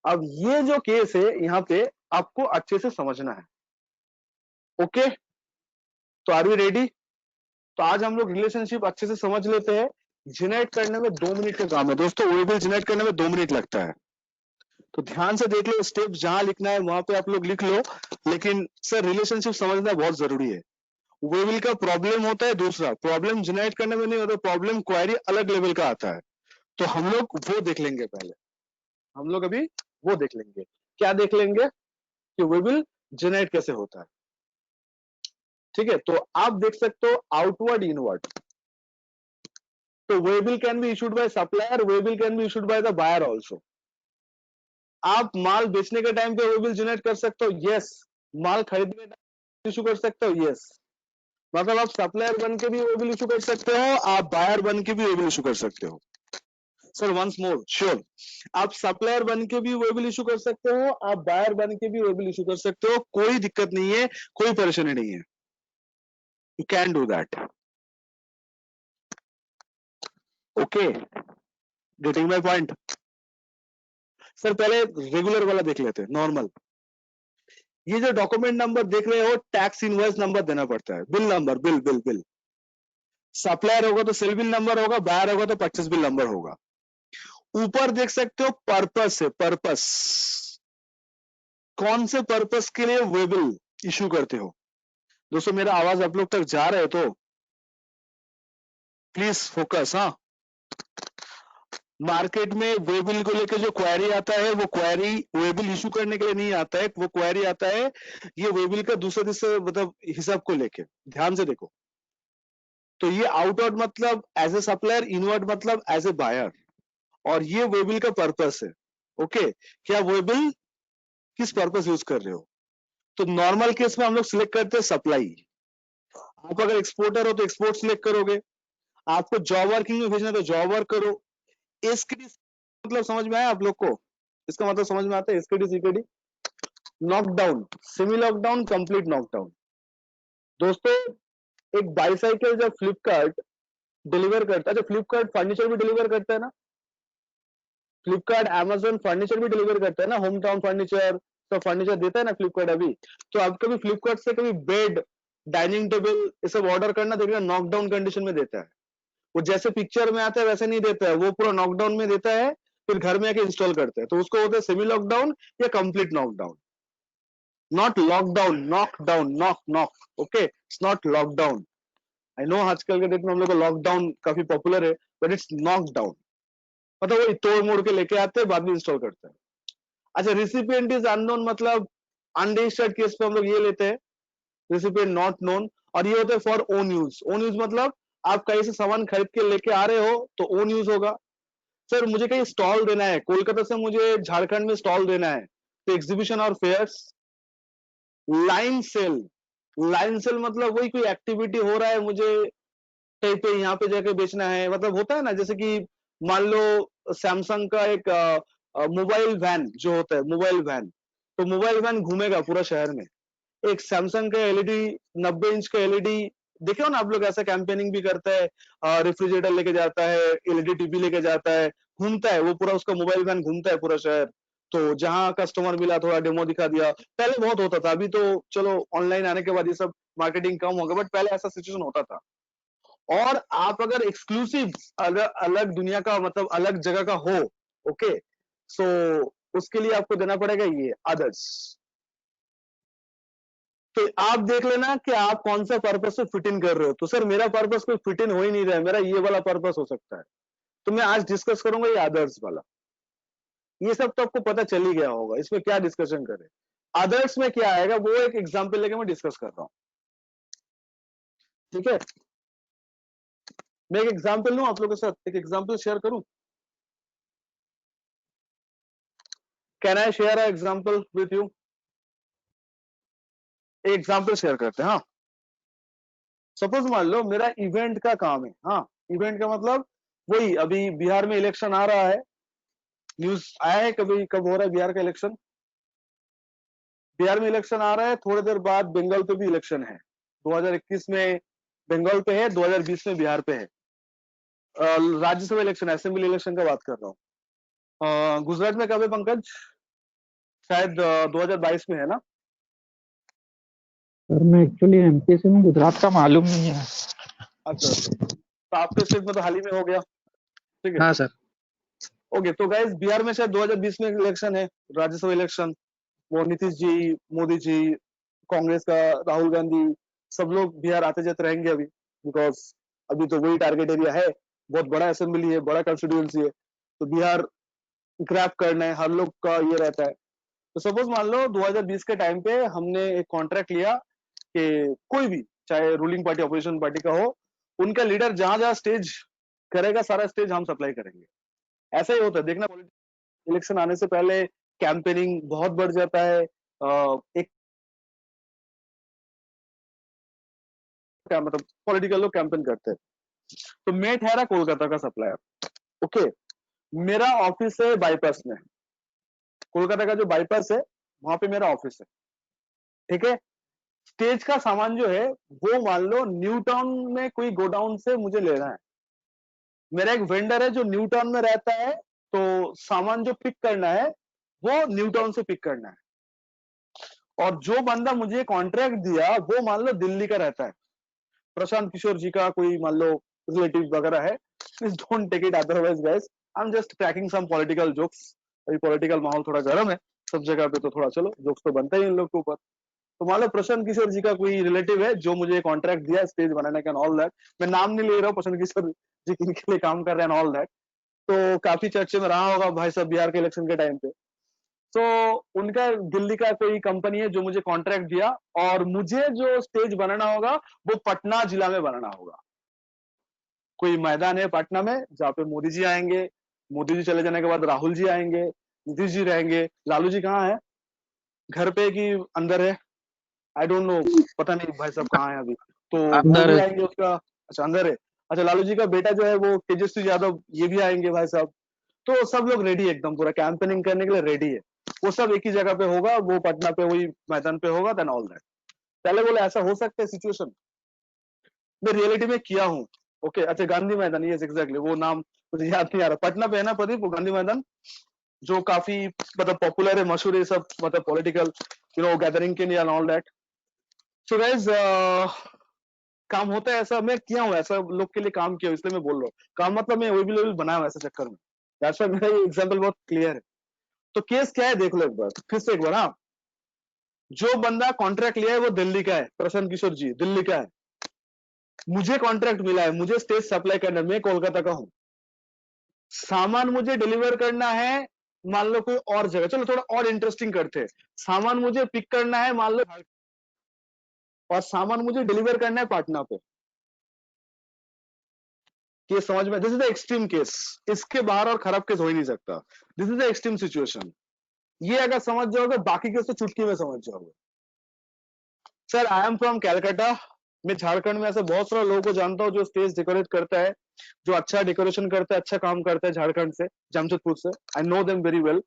अब ये जो केस है यहाँ पे आपको अच्छे से समझना है। ओके, तो आर वी रेडी? तो आज हम लोग रिलेशनशिप अच्छे से समझ लेते हैं। जनरेट करने में 2 मिनट का काम है दोस्तों, वेबिल जनरेट करने में 2 मिनट लगता है। तो ध्यान से देख लो, स्टेप जहां लिखना है वहां पे आप लोग लिख लो, लेकिन सर रिलेशनशिप समझना बहुत जरूरी है। वेविल का प्रॉब्लम होता है दूसरा, प्रॉब्लम जनरेट करने में नहीं होता, प्रॉब्लम क्वेरी अलग लेवल का आता है, तो हम लोग वो देख लेंगे पहले, हम लोग अभी वो देख लेंगे। क्या देख लेंगे कि वेविल जनरेट कैसे होता है, ठीक है। तो आप देख सकते हो आउटवर्ड इनवर्ड, तो waybill can be issued by supplier, waybill can be issued by the buyer also. आप माल बेचने के टाइम पे वेबिल जनरेट कर सकते हो, यस। माल खरीदने के टाइम इशू कर सकते हो, यस। मतलब आप सप्लायर बन के भी वेबिल इशू कर सकते हो, आप बायर बन के भी वेबिल इशू कर सकते हो। सर वंस मोर श्योर, आप सप्लायर बन के भी वेबिल इशू कर सकते हो, आप बायर बन के भी वेबिल इशू कर सकते हो, कोई दिक्कत नहीं है, कोई परेशानी नहीं है, you can do that. Okay, getting my point. Sir पहले रेगुलर वाला देख लेते हैं, नॉर्मल। ये जो डॉक्यूमेंट नंबर देख रहे हो, टैक्स इनवॉइस नंबर देना पड़ता है, bill number, bill bill bill. Supplier होगा तो सेल बिल नंबर होगा, बायर होगा तो परचेस बिल नंबर होगा। ऊपर देख सकते हो पर्पस है, पर्पस, कौन से पर्पस के लिए वेबिल इशू करते हो। दोस्तों मेरा आवाज आप लोग तक जा रहा है तो प्लीज फोकस। हाँ, मार्केट में वेबिल को लेकर जो क्वेरी आता है, वो क्वेरी वेबिल इशू करने के लिए नहीं आता है, वो क्वेरी आता है ये वेबिल का दूसरे मतलब हिसाब को लेके। ध्यान से देखो, तो ये आउटवर्ड मतलब एज ए सप्लायर, इनवर्ड मतलब एज ए बायर, और ये वेबिल का पर्पस है। ओके, क्या वेबिल किस पर्पस यूज कर रहे हो। तो नॉर्मल केस में हम लोग सिलेक्ट करते हैं सप्लाई। आप अगर एक्सपोर्टर हो तो एक्सपोर्ट सिलेक्ट करोगे, आपको जॉब वर्किंग में भेजना है तो जॉब वर्क करो। एसकेडी मतलब समझ में आया आप लोग को, इसका मतलब समझ में आता है SKD CKD. Knockdown, semi lockdown, complete knockdown. दोस्तों एक बाईसाइकिल जब फ्लिपकार्ट डिलीवर करता है, तो फ्लिपकार्ट फर्नीचर भी डिलीवर करता है ना, फ्लिपकार्ट अमेजोन फर्नीचर भी डिलीवर करता है ना, होम टाउन फर्नीचर, तो फर्नीचर देता है ना फ्लिपकार्ट अभी। तो आप कभी फ्लिपकार्ट से कभी बेड, डाइनिंग टेबल ये सब ऑर्डर करना देखना, नॉकडाउन कंडीशन में देता है। वो जैसे पिक्चर में आता है वैसे नहीं देता है, वो पूरा नॉकडाउन में देता है, फिर घर में आके इंस्टॉल करते हैं, तो उसको होता है सेमी लॉकडाउन या complete knockdown. Not lockdown, knockdown, knock knock, okay, it's not lockdown. I know आजकल के डेट में हम लोग का लॉकडाउन काफी पॉपुलर है, बट इट्स नॉकडाउन, मतलब वो तोड़ मोड़ के लेके आते हैं, बाद में इंस्टॉल करते हैं। अच्छा, रिसिपिएंट इज अननोन मतलब अनरजिस्टर्ड केस पे हम लोग ये लेते हैं, रिसिपिएंट नॉट नोन। और ये होता है for own use. Own use मतलब आप कहीं से सामान खरीद के लेके आ रहे हो तो ओन यूज होगा। सर मुझे कहीं स्टॉल देना है, कोलकाता से मुझे झारखंड में स्टॉल देना है, तो एग्जीबिशन और fairs. Line sale, line sale मतलब वही कोई एक्टिविटी हो रहा है, मुझे कहीं पे यहाँ पे जाके बेचना है, मतलब होता है ना, जैसे कि मान लो सैमसंग का एक मोबाइल वैन जो होता है, मोबाइल वैन, तो मोबाइल वैन घूमेगा पूरा शहर में। एक सैमसंग का एलईडी 90 इंच का एलईडी, देखे हो ना आप लोग, ऐसा कैंपेनिंग भी करता है, रेफ्रिजरेटर लेके जाता है, एलईडी टीवी लेके जाता है, घूमता है वो पूरा, उसका मोबाइल वैन घूमता है पूरा शहर। तो जहां कस्टमर मिला थोड़ा डेमो दिखा दिया, पहले बहुत होता था, अभी तो चलो ऑनलाइन आने के बाद ये सब मार्केटिंग कम हो गया, बट पहले ऐसा सिचुएशन होता था। और आप अगर एक्सक्लूसिव अलग अलग दुनिया का मतलब अलग जगह का हो, ओके, सो उसके लिए आपको देना पड़ेगा ये अदर्स। तो आप देख लेना कि आप कौन सा पर्पस से फिट इन कर रहे हो। तो सर मेरा पर्पस कोई फिट इन हो ही नहीं रहा है, मेरा ये वाला पर्पस हो सकता है, तो मैं आज डिस्कस करूंगा ये अदर्स वाला। ये सब तो आपको पता चल ही गया होगा, इसमें क्या डिस्कशन करें। अदर्स में क्या आएगा वो एक एग्जाम्पल लेके मैं डिस्कस कर रहा हूं, ठीक है। मैं एक एग्जाम्पल लूं आप लोगों के साथ, एक एग्जाम्पल शेयर करूं। Can I share a example with you. एक एग्जाम्पल शेयर करते हैं। हाँ, सपोज मान लो मेरा इवेंट का काम है। हाँ, इवेंट का मतलब वही, अभी बिहार में इलेक्शन आ रहा है, न्यूज आया है कभी कब हो रहा है बिहार का इलेक्शन। बिहार में इलेक्शन आ रहा है, थोड़ी देर बाद बंगाल पे भी इलेक्शन है। 2021 में बंगाल पे है, 2020 में बिहार पे है। राज्यसभा इलेक्शन, असेंबली इलेक्शन का बात कर रहा हूँ। गुजरात में कब है पंकज, शायद 2022 में है ना। सर मैं एक्चुअली एमपी से हूँ, गुजरात का मालूम नहीं है। अच्छा, तो आपके स्टेट में तो हाल ही में हो गया, ठीक है। हाँ सर। ओके, तो गाइस बिहार में शायद 2020 में इलेक्शन है, राज्यसभा इलेक्शन। वो नीतीश जी, मोदी जी, कांग्रेस का राहुल गांधी, सब लोग बिहार आते जाते रहेंगे अभी, बिकॉज अभी तो वही टारगेट एरिया है, बहुत बड़ा असेंबली है, बड़ा कंस्टिट्यूएंसी है, तो बिहार ग्रैब करना है, हर लोग का ये रहता है। तो सपोज मान लो 2020 के टाइम पे हमने एक कॉन्ट्रैक्ट लिया कि कोई भी, चाहे रूलिंग पार्टी अपोजिशन पार्टी का हो, उनका लीडर जहां जहां स्टेज करेगा, सारा स्टेज हम सप्लाई करेंगे। ऐसा ही होता है, देखना इलेक्शन आने से पहले कैंपेनिंग बहुत बढ़ जाता है। एक क्या मतलब पॉलिटिकल लोग कैंपेन करते हैं। तो मैं ठहरा कोलकाता का सप्लायर। ओके, मेरा ऑफिस है बाईपास में, कोलकाता का जो बाईपास है वहां पे मेरा ऑफिस है, ठीक है। स्टेज का सामान जो है वो मान लो न्यू टाउन में कोई गोडाउन से मुझे लेना है। मेरा एक वेंडर है जो न्यू टाउन में रहता है, तो सामान जो पिक करना है वो न्यू टाउन से पिक करना है। और जो बंदा मुझे कॉन्ट्रैक्ट दिया वो मान लो दिल्ली का रहता है, प्रशांत किशोर जी का कोई मान लो रिलेटिव वगैरह है। Please don't take it otherwise guys, I am just cracking some political jokes. अभी पॉलिटिकल माहौल थोड़ा गर्म है सब जगह पे, तो थोड़ा चलो जोक्स तो बनता ही इन लोग के ऊपर। तो मान लो प्रशांत किशोर जी का कोई रिलेटिव है जो मुझे कॉन्ट्रैक्ट दिया स्टेज बनाने का, ऑल दैट। मैं नाम नहीं ले रहा हूँ प्रशांत किशोर जी किनके लिए काम कर रहे हैं, ऑल दैट। तो काफी चर्चे में रहा होगा भाई साहब बिहार के इलेक्शन के टाइम पे। तो उनका दिल्ली का कोई कंपनी है जो मुझे कॉन्ट्रैक्ट दिया, और मुझे जो स्टेज बनाना होगा वो पटना जिला में बनाना होगा। कोई मैदान है पटना में जहाँ पे मोदी जी आएंगे, मोदी जी चले जाने के बाद राहुल जी आएंगे, नीतीश जी रहेंगे, लालू जी कहाँ है, घर पे कि अंदर है, आई डोंट नो, पता नहीं भाई साहब कहाँ है अभी। तो वो अंदर भी है। आएंगे उसका, अच्छा अंदर है। अच्छा, लालू जी का बेटा जो है वो तेजस्वी यादव, ये भी आएंगे भाई साहब। तो सब लोग रेडी है, एकदम पूरा कैंपेनिंग करने के लिए रेडी है। वो सब एक ही जगह पे होगा, वो पटना पे वही मैदान पे होगा, देन ऑल दैट। पहले बोले ऐसा हो सकता है सिचुएशन, मैं रियलिटी में किया हूँ। ओके, अच्छा गांधी मैदान, यस एग्जैक्टली, वो नाम मुझे याद नहीं आ रहा, पटना पे है ना प्रदीप, वो गांधी मैदान जो काफी मतलब पॉपुलर है, मशहूर है सब, मतलब पॉलिटिकल गैदरिंग के लिए ऑल दैट। सो गाइस, काम होता है ऐसा, मैं किया हूँ ऐसा, लोग के लिए काम किया हूं, इसलिए मैं बोल रहा हूँ। काम मतलब मैं वही भी लेवल बनाया हूं ऐसे चक्कर में, दैट्स व्हाई मेरा ये एग्जांपल बहुत क्लियर है। तो केस क्या है देख लो एक बार, फिर से एक बार। हाँ, जो बंदा कॉन्ट्रैक्ट लिया है वो दिल्ली का है, प्रशांत किशोर जी दिल्ली का है। मुझे कॉन्ट्रैक्ट मिला है, मुझे स्टेज सप्लाई करना है, मैं कोलकाता का हूं। सामान मुझे डिलीवर करना है मान लो कोई और जगह, चलो थोड़ा और इंटरेस्टिंग करते हैं। सामान मुझे पिक करना है मान लो, और सामान मुझे डिलीवर करना है पटना पे। केस समझ में, this is the extreme case, इसके बाहर और खराब केस हो ही नहीं सकता। This is the extreme situation. ये अगर समझ जाओगे बाकी केस तो चुटकी में समझ जाओगे। Sir I am from Calcutta, मैं झारखंड में ऐसे बहुत सारे लोगों को जानता हूँ जो स्टेज डेकोरेट करता है, जो अच्छा डेकोरेशन करता है, अच्छा काम करता है झारखंड से, जमशेदपुर से। I know them very well.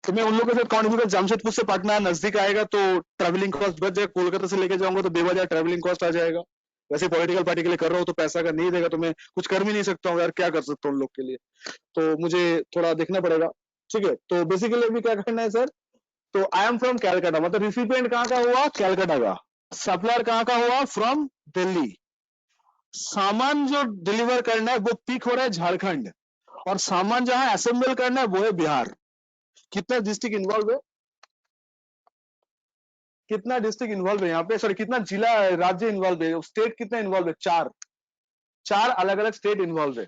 तो मैं उन लोगों के साथ कौन, बिकॉज जमशेदपुर से पटना नजदीक आएगा तो ट्रैवलिंग कॉस्ट बच जाएगा, कोलकाता से लेके जाऊंगा तो बेवजह ट्रैवलिंग कॉस्ट आ जाएगा। वैसे पॉलिटिकल पार्टी के लिए कर रहा हूँ तो पैसा अगर नहीं देगा तो मैं कुछ कर भी नहीं सकता हूँ यार, क्या कर सकता हूँ उन लोग के लिए, तो मुझे थोड़ा देखना पड़ेगा। ठीक है, तो बेसिकली अभी क्या करना है सर, तो आई एम फ्रॉम कैलकाटा, मतलब रिसिपिएंट कहाँ का हुआ, कैलकाटा का। सप्लायर कहाँ का हुआ, फ्रॉम दिल्ली। सामान जो डिलीवर करना है वो पिक हो रहा है झारखंड, और सामान जहां असेंबल करना है वो है बिहार। कितना डिस्ट्रिक्ट इन्वॉल्व है, कितना डिस्ट्रिक्ट इन्वॉल्व है यहाँ पे, सॉरी कितना जिला राज्य इन्वॉल्व है, स्टेट कितना इन्वॉल्व है, चार अलग अलग स्टेट इन्वॉल्व है।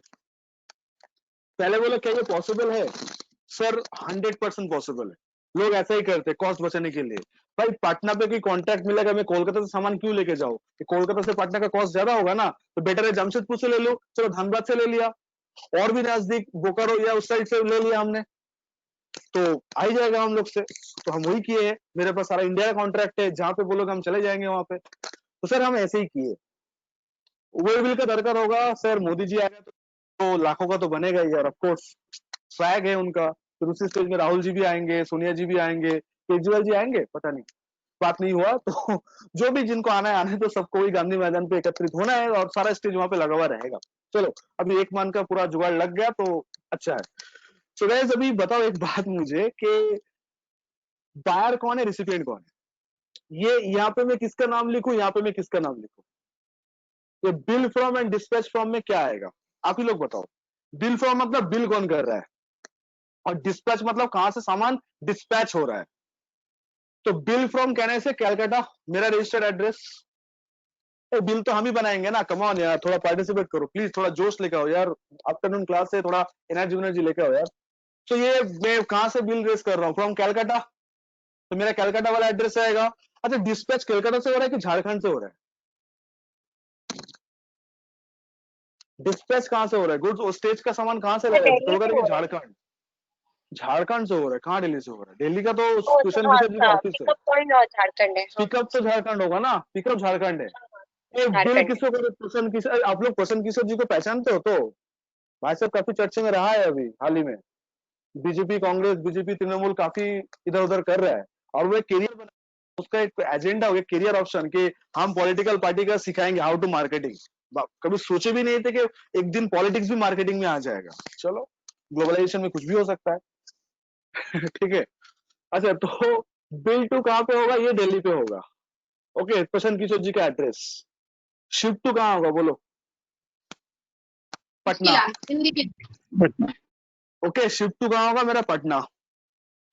पहले बोला क्या ये पॉसिबल है, सर 100% पॉसिबल है। लोग ऐसा ही करते हैं कॉस्ट बचाने के लिए। भाई पटना पे कोई कॉन्ट्रैक्ट मिलेगा, मैं कोलकाता से सामान क्यों लेके जाऊं, कोलकाता से पटना का कॉस्ट ज्यादा होगा ना, तो बेटर है जमशेदपुर से ले लो, चलो धनबाद से ले लिया, और भी नजदीक बोकारो या उस साइड से ले लिया हमने, तो आ ही जाएगा हम लोग से। तो हम वही किए हैं, मेरे पास सारा इंडिया का कॉन्ट्रैक्ट है, जहां पे बोलोगे हम चले जाएंगे वहां पे। तो सर हम ऐसे ही किए। वो बिल का दरकार होगा सर, मोदी जी आएगा तो लाखों का तो बनेगा ही, और ऑफकोर्स स्वैग है उनका। फिर उसी स्टेज में राहुल जी भी आएंगे, सोनिया जी भी आएंगे, केजरीवाल जी आएंगे, पता नहीं, बात नहीं हुआ तो जो भी जिनको आना है आने, तो सबको भी गांधी मैदान पे एकत्रित होना है, और सारा स्टेज वहां पे लगा हुआ रहेगा। चलो अभी एक मान का पूरा जुगाड़ लग गया तो अच्छा है। सो गाइस अभी बताओ एक बात मुझे कि बायर कौन है, रिसिपिएंट कौन है, ये यहाँ पे मैं किसका नाम लिखूं, यहाँ पे मैं किसका नाम लिखूं, ये bill from and dispatch from में क्या आएगा, आप ही लोग बताओ। बिल फ्रॉम मतलब बिल कौन कर रहा है, और डिस्पैच मतलब कहां से सामान डिस्पैच हो रहा है। तो बिल फ्रॉम कहने से कैलकाटा मेरा रजिस्टर्ड एड्रेस, बिल तो हम ही बनाएंगे ना, कम ऑन यार, थोड़ा पार्टिसिपेट करो प्लीज, थोड़ा जोश लेके आओ यार, आफ्टरनून क्लास से थोड़ा एनर्जी लेके आओ यार। तो ये मैं कहां से बिल रेस कर रहा हूँ, फ्रॉम कैलकाटा, तो मेरा कैलकाटा वाला एड्रेस आएगा। अच्छा, डिस्पैच कैलकाटा से हो रहा है कि झारखंड से हो रहा है? डिस्पैच कहां से हो रहा है, गुड्स और स्टेज का सामान कहां से लाएगा? दिल्ली तो से हो रहा है। झारखंड, झारखंड से हो रहा है, कहाँ दिल्ली से हो रहा है? दिल्ली का तो ओ क्वेश्चन हाँ किशोर जी का अच्छा, ऑफिस है। पिकअप पॉइंट झारखंड है। हाँ पिकअप तो झारखंड होगा ना, पिकअप झारखंड है। ये बिल झारखंड है। किसको करे? प्रसन्न किशोर, आप लोग प्रसन्न किशोर जी को पहचानते हो? तो भाई साहब काफी चर्चे में रहा है अभी हाल ही में, बीजेपी कांग्रेस, बीजेपी तृणमूल काफी इधर उधर कर रहा है, और वो एक कैरियर बना, उसका एक एजेंडा, एक कैरियर ऑप्शन कि हम पॉलिटिकल पार्टी का सिखाएंगे हाउ टू मार्केटिंग। कभी सोचे भी नहीं थे कि एक दिन पॉलिटिक्स भी मार्केटिंग में आ जाएगा। चलो, ग्लोबलाइजेशन में कुछ भी हो सकता है। ठीक है। अच्छा, तो बिल टू कहाँ पे होगा? ये दिल्ली पे होगा। ओके, प्रशांत किशोर जी का एड्रेस। शिफ्ट टू कहाँ होगा बोलो? Patna. Patna. Okay, shift to कहाँ होगा मेरा? पटना।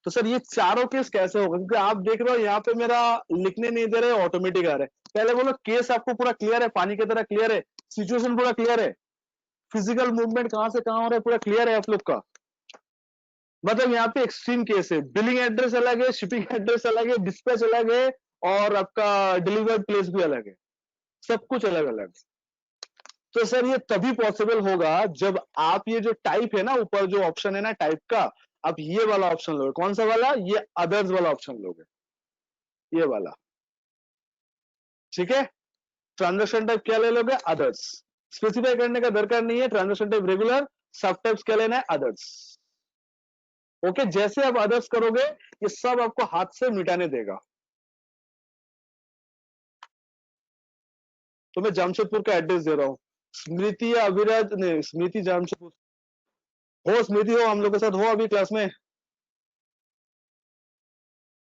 तो सर ये चारों केस कैसे होगा? क्योंकि आप देख रहे हो यहाँ पे मेरा लिखने नहीं दे रहे, ऑटोमेटिक आ रहे। पहले बोलो केस आपको पूरा क्लियर है, पानी की तरह क्लियर है, सिचुएशन पूरा क्लियर है, फिजिकल मूवमेंट कहाँ से कहाँ हो रहा है पूरा क्लियर है आप लोग का? मतलब यहाँ पे एक्सट्रीम केस है, बिलिंग एड्रेस अलग है, शिपिंग एड्रेस अलग है, डिस्पैच अलग है, और आपका डिलीवर्ड प्लेस भी अलग है, सब कुछ अलग अलग। तो सर ये तभी पॉसिबल होगा जब आप ये जो टाइप है ना, ऊपर जो ऑप्शन है ना टाइप का, आप ये वाला ऑप्शन लोगे। कौन सा वाला? ये अदर्स वाला ऑप्शन लोगे, ये वाला। ठीक है, ट्रांजेक्शन टाइप क्या ले लोगे? अदर्स। स्पेसिफाई करने का दरकार नहीं है, ट्रांजेक्शन टाइप रेगुलर, सब टाइप्स क्या लेना है? अदर्स। ओके, जैसे आप अदर्स करोगे ये सब आपको हाथ से मिटाने देगा। तो मैं जमशेदपुर का एड्रेस दे रहा हूँ, स्मृति या अविराज, नहीं स्मृति जमशेदपुर हो, स्मृति हो हम लोग के साथ हो अभी क्लास में,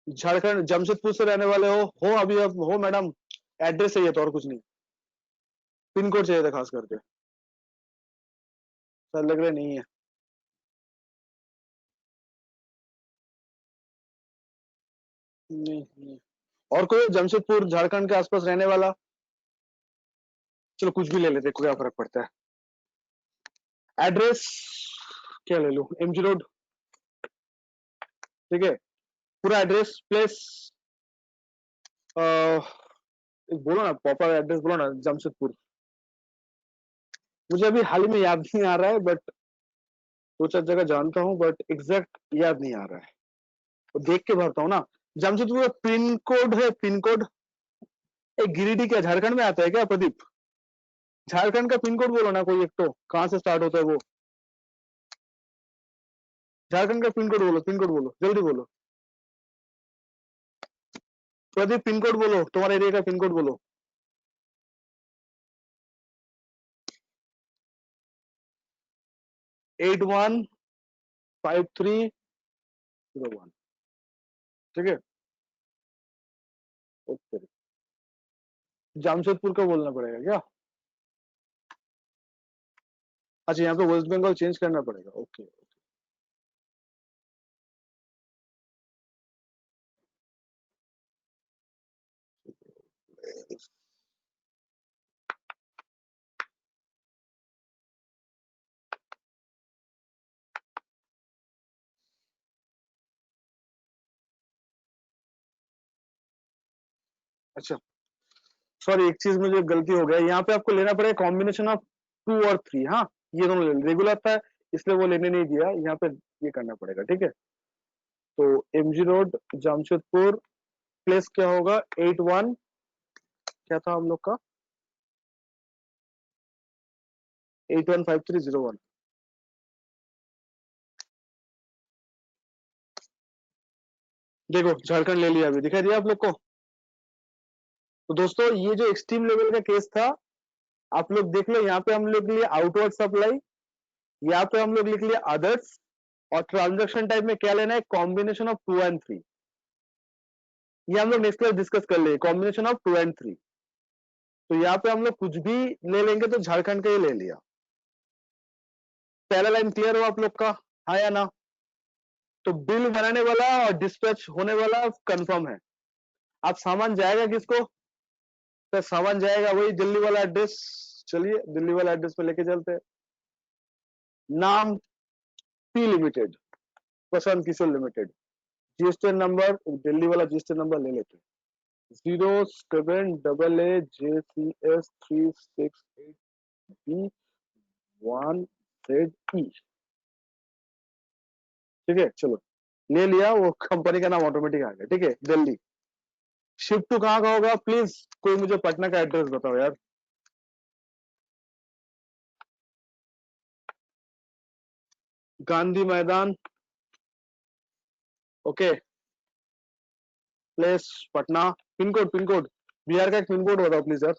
झारखंड जमशेदपुर से रहने वाले हो अभी अब हो मैडम? एड्रेस चाहिए तो, और कुछ नहीं, पिन कोड चाहिए था खास करके। सर लग रहा नहीं है। नहीं, नहीं। और कोई जमशेदपुर झारखंड के आसपास रहने वाला? चलो कुछ भी ले लेते, क्या फर्क पड़ता है। एड्रेस क्या ले लूं? एमजी रोड, ठीक है, पूरा एड्रेस प्लेस, बोलो ना प्रॉपर एड्रेस, बोलो ना जमशेदपुर। मुझे अभी हाल ही में याद नहीं आ रहा है, बट दो चार जगह जानता हूँ, बट एग्जैक्ट याद नहीं आ रहा है, तो देख के भरता हूँ ना। जमशेदपुर का पिन कोड है, पिन कोड, एक गिरिडीह क्या झारखंड में आता है क्या प्रदीप? झारखंड का पिन कोड बोलो ना कोई एक, तो कहां से स्टार्ट होता है वो? झारखंड का पिन कोड बोलो, पिन कोड बोलो, जल्दी बोलो प्रदीप, पिन कोड बोलो, तुम्हारे एरिया का पिन कोड बोलो। एट 15301, ठीक है। ओके, जमशेदपुर का बोलना पड़ेगा क्या? अच्छा, यहाँ पे वेस्ट बंगाल चेंज करना पड़ेगा, ओके। अच्छा, सॉरी एक चीज मुझे गलती हो गया, यहाँ पे आपको लेना पड़ेगा कॉम्बिनेशन ऑफ 2 और 3। हाँ, ये दोनों रेगुलर था इसलिए वो लेने नहीं दिया, यहाँ पे ये करना पड़ेगा, ठीक है। तो एमजी रोड जमशेदपुर, प्लेस क्या होगा? 81, क्या था हम लोग का? 815301। देखो झारखंड ले लिया, अभी दिखाई दिया आप लोग को। तो दोस्तों ये जो एक्सट्रीम लेवल का केस था, आप लोग देख लो, यहाँ पे हम लोग लिए आउटवर्ड सप्लाई, यहाँ पे हम लोग लिख लिया अदर्स, और ट्रांजैक्शन टाइप में क्या लेना है? Combination of 2 and 3। ये हम लोग नेक्स्ट क्लास डिस्कस कर लेंगे, कॉम्बिनेशन ऑफ 2 एंड 3। तो यहाँ पे हम लोग कुछ भी ले लेंगे तो झारखंड का ही ले लिया। पहला लाइन क्लियर हो आप लोग का? हाँ या ना? तो बिल बनाने वाला और डिस्पैच होने वाला कंफर्म है। अब सामान जाएगा किसको? तो सामान जाएगा वही दिल्ली वाला एड्रेस। चलिए दिल्ली वाला एड्रेस पे लेके चलते हैं। नाम P limited, Prashant Kishor limited. GST number Delhi वाला जीएसटी नंबर ले लेते हैं, 07AJ368B1ZE। ठीक है, चलो ले लिया, वो कंपनी का नाम ऑटोमेटिक आ गया। ठीक है, दिल्ली। शिफ्ट टू कहाँ का होगा? प्लीज कोई मुझे पटना का एड्रेस बताओ यार। Gandhi Maidan. Okay, place Patna. Pin code Bihar का एक पिन कोड बताओ प्लीज यार।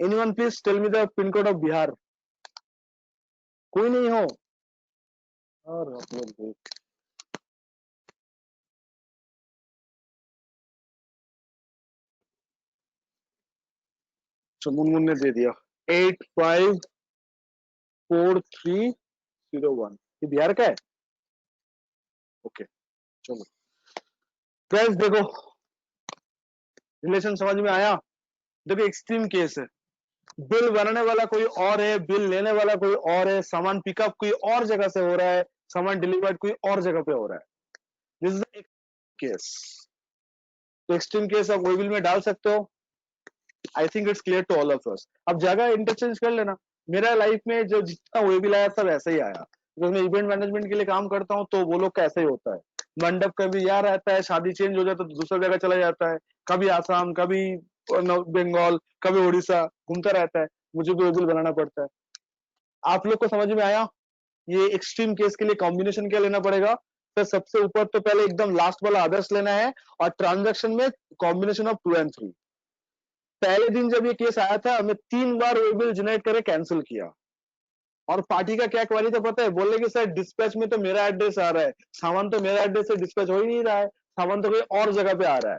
Anyone please tell me the pin code of Bihar. कोई नहीं हो? और आप लोग देख, मुनमुन ने दे दिया 854301। ये बिहार का है? ओके, चलो गाइस देखो, रिलेशन समझ में आया? देखो एक्सट्रीम केस है, बिल बनाने वाला कोई और है, बिल लेने वाला कोई और है, सामान पिकअप कोई और जगह से हो रहा है, सामान डिलीवर्ड कोई और जगह पे हो रहा है। This is the case. तो एक्सट्रीम केस आप वही बिल में डाल सकते हो। I think it's clear to all of us. अब जगह इंटरचेंज कर लेना। मेरा लाइफ में जो जितना वे बिल आया सब ऐसे ही आया, बिकॉज मैं इवेंट मैनेजमेंट के लिए काम करता हूँ, तो वो लोग का ऐसे ही होता है। मंडप कभी यहाँ रहता है, शादी चेंज हो जाता है तो दूसरा जगह चला जाता है, कभी आसाम, कभी बंगाल, कभी उड़ीसा, घूमता रहता है, मुझे भी वे बिल बनाना पड़ता है। आप लोग को समझ में आया? ये एक्सट्रीम केस के लिए कॉम्बिनेशन क्या लेना पड़ेगा? तो सबसे ऊपर तो पहले एकदम लास्ट वाला आदर्श लेना है, और ट्रांजैक्शन में कॉम्बिनेशन ऑफ 2 और 3। पहले दिन जब ये केस आया था, हमें 3 बार वे बिल जनरेट करे कैंसिल किया। और पार्टी का क्या क्वारी था पता है? बोले कि सर डिस्पैच में तो मेरा एड्रेस आ रहा है, सामान तो मेरा एड्रेस से डिस्पैच हो ही नहीं रहा है, सामान तो कोई और जगह पे आ रहा है।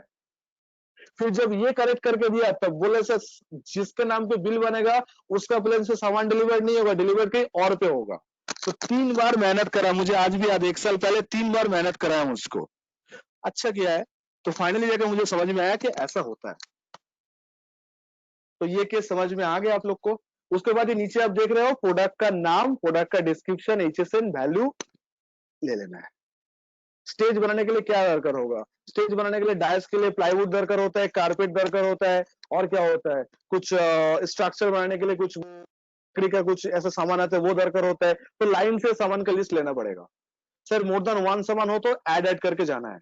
फिर जब ये करेक्ट करके दिया तब बोले सर जिसके नाम पे बिल बनेगा उसका प्लेन से सामान डिलीवर नहीं होगा, डिलीवर कहीं और पे होगा। तो 3 बार मेहनत करा, मुझे आज भी याद, 1 साल पहले 3 बार मेहनत करा है मुझको। अच्छा किया है। तो फाइनली जाकर मुझे समझ में आया कि ऐसा होता है। तो ये केस समझ में आ गया आप लोग को। उसके बाद ये नीचे आप देख रहे हो, प्रोडक्ट का नाम, प्रोडक्ट का डिस्क्रिप्शन, HSN वैल्यू ले लेना है। स्टेज बनाने के लिए क्या दरकार होगा? स्टेज बनाने के लिए डायस के लिए प्लाईवुड दरकार होता है, कारपेट दरकार होता है, और क्या होता है, कुछ स्ट्रक्चर बनाने के लिए कुछ लकड़ी का कुछ ऐसा सामान आता है वो दरकार होता है। तो लाइन से सामान का लिस्ट लेना पड़ेगा। सर मोर देन 1 सामान हो तो ऐड करके जाना है।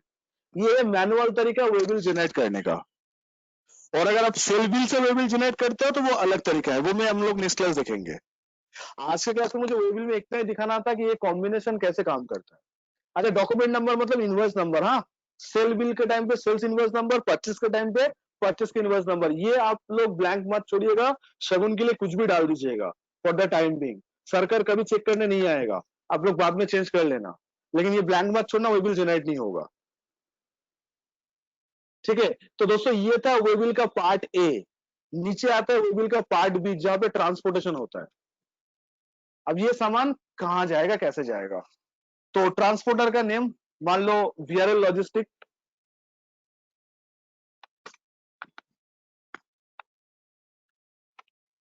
ये मैनुअल तरीका वे बिल जनरेट करने का। और अगर आप सेल बिल से वे बिल जनरेट करते हो तो वो अलग तरीका है, वो में हम लोग नेक्स्ट क्लास देखेंगे। आज के क्लास में मुझे वे बिल में इतना ही दिखाना था कि ये कॉम्बिनेशन कैसे काम करता है। अच्छा, डॉक्यूमेंट नंबर मतलब इनवॉइस नंबर। हाँ, सेल बिल के टाइम पे सेल्स इनवॉइस नंबर, परचेस के टाइम पे परचेस के इनवॉइस नंबर। ये आप लोग ब्लैंक मत छोड़िएगा, शगुन के लिए कुछ भी डाल दीजिएगा फॉर द टाइम बिंग। सर्कर कभी चेक करने नहीं आएगा, आप लोग बाद में चेंज कर लेना, लेकिन ये ब्लैंक मत छोड़ना, वे बिल जनरेट नहीं होगा। ठीक है, तो दोस्तों ये था वे बिल का पार्ट ए। नीचे आता है वे बिल का पार्ट बी, जहां पे ट्रांसपोर्टेशन होता है। अब ये सामान कहां जाएगा, कैसे जाएगा? तो ट्रांसपोर्टर का नेम मान लो VRL logistic.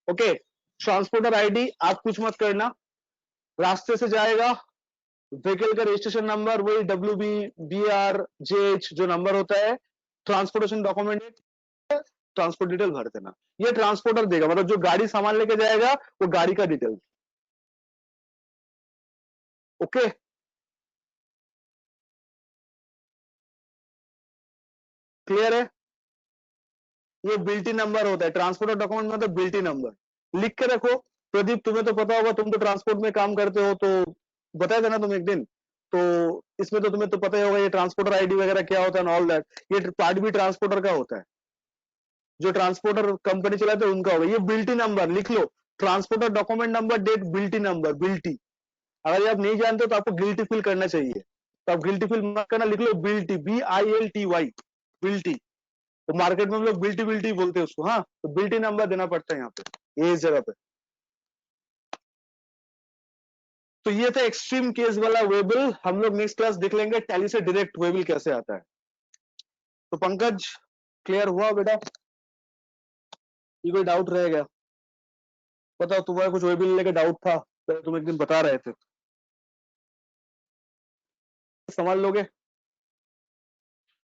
Okay, transporter ID आप कुछ मत करना, रास्ते से जाएगा, व्हीकल का रजिस्ट्रेशन नंबर वही WB BR JH जो नंबर होता है, ट्रांसपोर्टेशन डॉक्यूमेंट, ट्रांसपोर्ट डिटेल भर देना। ये ट्रांसपोर्टर देगा, मतलब जो गाड़ी सामान लेके जाएगा वो गाड़ी का डिटेल। ओके, क्लियर है? ये बिल्टी नंबर होता है, ट्रांसपोर्टर डॉक्यूमेंट मतलब बिल्टी नंबर। लिख के रखो। प्रदीप तुम्हें तो पता होगा, तुम तो ट्रांसपोर्ट में काम करते हो, तो बताया था ना तुम एक दिन। तो इसमें तो तुम्हें तो पता ही होगा ये ट्रांसपोर्टर आईडी वगैरह क्या होता है, ऑल दैट। ये पार्ट भी ट्रांसपोर्टर का होता है, जो ट्रांसपोर्टर कंपनी चलाते हैं उनका होगा। ये बिल्टी नंबर लिख लो, ट्रांसपोर्टर डॉक्यूमेंट नंबर डेट बिल्टी नंबर, बिल्टी। अगर ये आप नहीं जानते तो आपको गिल्टी फील करना चाहिए, तो आप गिल्टी फील मत करना, लिख लो बिल्टी, BILTY, बिल्टी। तो मार्केट में हम लोग बिल्टी बिल्टी बोलते हैं उसको। हाँ, तो बिल्टी नंबर देना पड़ता है यहाँ पे, ये इस जगह पे। तो ये था एक्सट्रीम केस वाला वेबल। हम लोग नेक्स्ट क्लास देख लेंगे टैली से डायरेक्ट वेबल कैसे आता है। तो पंकज क्लियर हुआ बेटा? ये कोई डाउट रहेगा? बताओ, तुम्हारा कुछ वेबल लेके डाउट था तो तुम एक दिन बता रहे थे, समझ लोगे?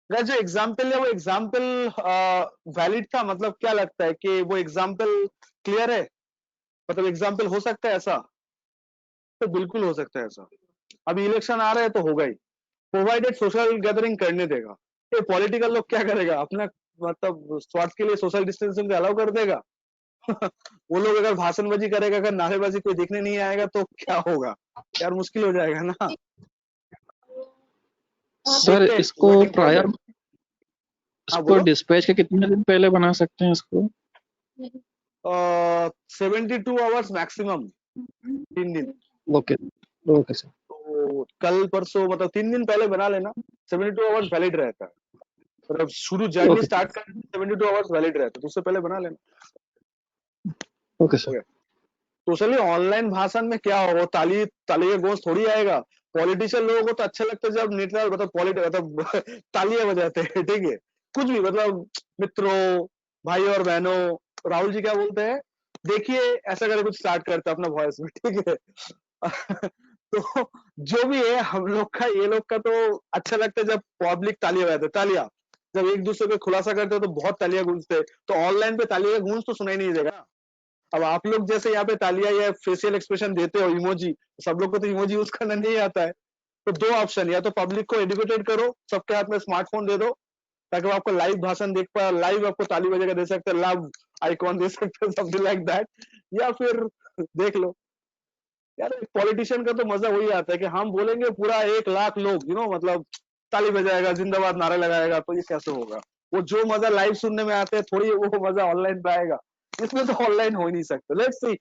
जो एग्जाम्पल है वो एग्जाम्पल वैलिड था? मतलब क्या लगता है कि वो एग्जाम्पल क्लियर है? मतलब एग्जाम्पल हो सकता है ऐसा? तो बिल्कुल हो सकता है ऐसा। अभी इलेक्शन आ रहे हैं तो होगा ही, प्रोवाइडेड सोशल गैदरिंग करने देगा। ये पॉलिटिकल लोग क्या करेगा, अपना मतलब स्वार्थ के लिए सोशल डिस्टेंसिंग अलाउ कर देगा। वो लोग अगर भाषणबाजी करेगा, अगर नारेबाजी कोई देखने नहीं आएगा तो क्या होगा यार, मुश्किल हो जाएगा ना। सर देखते हैं, इसको waiting for प्रायर, that। हाँ इसको बोलो। डिस्पैच के कितने दिन पहले बना सकते हैं इसको? 72 आवर्स मैक्सिमम, 3 दिन। Okay okay sir. तो कल परसों मतलब 3 दिन पहले बना लेना, 72 आवर्स वैलिड रहता है। मतलब शुरू जर्नी ओके स्टार्ट करने 72 आवर्स वैलिड रहता है, तो उससे पहले बना लेना। Okay sir. तो चलिए, ऑनलाइन भाषण में क्या होगा, ताली ताली का गोश्त थोड़ी आएगा। पॉलिटिशियन लोगों को तो अच्छा लगता है जब नेता मतलब तालियां बजाते हैं, ठीक है। कुछ भी मतलब मित्रों, भाई और बहनों, राहुल जी क्या बोलते हैं, देखिए ऐसा करके कुछ स्टार्ट करता है अपना वॉइस में, ठीक है। तो जो भी है, हम लोग का ये लोग का तो अच्छा लगता है जब पब्लिक तालियां बजाते, तालियां जब एक दूसरे को खुलासा करते हो तो बहुत तालियां गूंजते हैं। तो ऑनलाइन पे तालियां गूंज तो सुनाई नहीं देगा। अब आप लोग जैसे यहाँ पे तालियां या फेशियल एक्सप्रेशन देते हो, इमोजी, सब लोग को तो इमोजी यूज करना नहीं आता है। तो 2 ऑप्शन, या तो पब्लिक को एडुकेटेड करो, सबके हाथ में स्मार्टफोन दे दो ताकि वो आपको लाइव भाषण देख पाए, लाइव आपको ताली बजेगा दे सकते हैं, लव आइकॉन दे सकते हैं, समथिंग लाइक दैट। या फिर देख लो यार, पॉलिटिशियन का तो मजा वही आता है कि हम बोलेंगे पूरा 1 लाख लोग मतलब ताली बजाएगा, जिंदाबाद नारा लगाएगा, तो ये कैसे होगा? वो जो मजा लाइव सुनने में आता है, थोड़ी वो मजा ऑनलाइन पे आएगा। इसमें तो ऑनलाइन हो ही नहीं सकता। Let's see,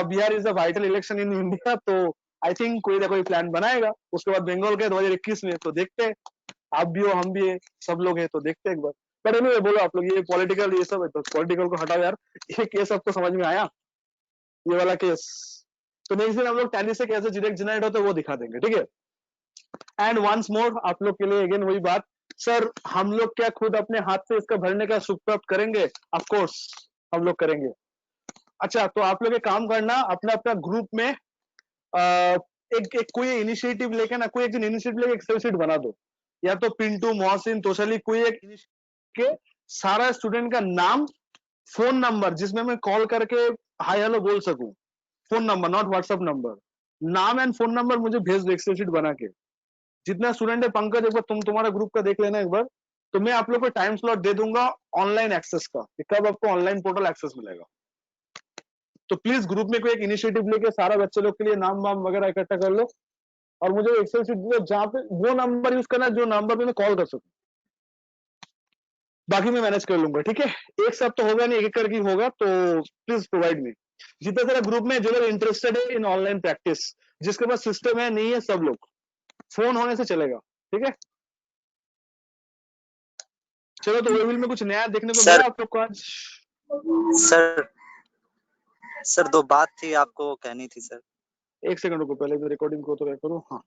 Bihar is a vital election in India, तो आई थिंक कोई ना कोई प्लान बनाएगा। उसके बाद बंगाल के 2021 में, तो देखते हैं, आप भी हो, हम भी है, सब लोग हैं, तो देखते हैं एक बार। पर एनीवे, बोलो आप लोग, ये पॉलिटिकल ये सब है, तो पॉलिटिकल को हटाओ यार। ये केस आपको समझ में आया, ये वाला केस? तो नेक्स्ट दिन हम लोग टैली से कैसे डायरेक्ट जनरेट होता है वो दिखा देंगे, ठीक है। एंड वंस मोर आप लोग के लिए अगेन वही बात, सर हम लोग क्या खुद अपने हाथ से इसका भरने का सुख प्राप्त करेंगे? ऑफ कोर्स हम लोग करेंगे। अच्छा, तो आप लोग एक काम करना, अपना अपना ग्रुप में एक कोई इनिशिएटिव लेके ना, कोई एक दिन इनिशिएटिव लेके एक्सेल शीट बना दो, या तो पिंटू, मोहसिन, तोशली, कोई एक के सारा स्टूडेंट का नाम, फोन नंबर, जिसमें मैं कॉल करके हाय हेलो बोल सकूं, phone number, not WhatsApp number, नाम एंड फोन नंबर मुझे भेज दो एक्सेल शीट बना के। जितना स्टूडेंट है पंकज, एक बार तुम्हारा ग्रुप का देख लेना एक बार, तो मैं आप लोग को टाइम स्लॉट दे दूंगा ऑनलाइन एक्सेस का, कि कब आपको ऑनलाइन पोर्टल एक्सेस मिलेगा। तो प्लीज ग्रुप में कोई एक इनिशिएटिव लेके सारा बच्चे लोग के लिए नाम वाम वगैरह इकट्ठा कर लो, और मुझे एक्सेल शीट दो जहाँ पे वो नंबर यूज करना जो नंबर पे मैं कॉल कर सकूं, बाकी मैं मैनेज कर लूंगा, ठीक है। एक साथ तो होगा नहीं, एक एक करके होगा, तो प्लीज प्रोवाइड मी। जितना सारा ग्रुप में जो लोग इंटरेस्टेड है इन ऑनलाइन प्रैक्टिस, जिसके पास सिस्टम है नहीं है, सब लोग, फोन होने से चलेगा, ठीक है। चलो, तो वेबिल में कुछ नया देखने को मिला आप लोग को आज? सर 2 बात थी आपको कहनी थी सर। एक सेकंड को, पहले मैं रिकॉर्डिंग को तो क्या करूं। हाँ,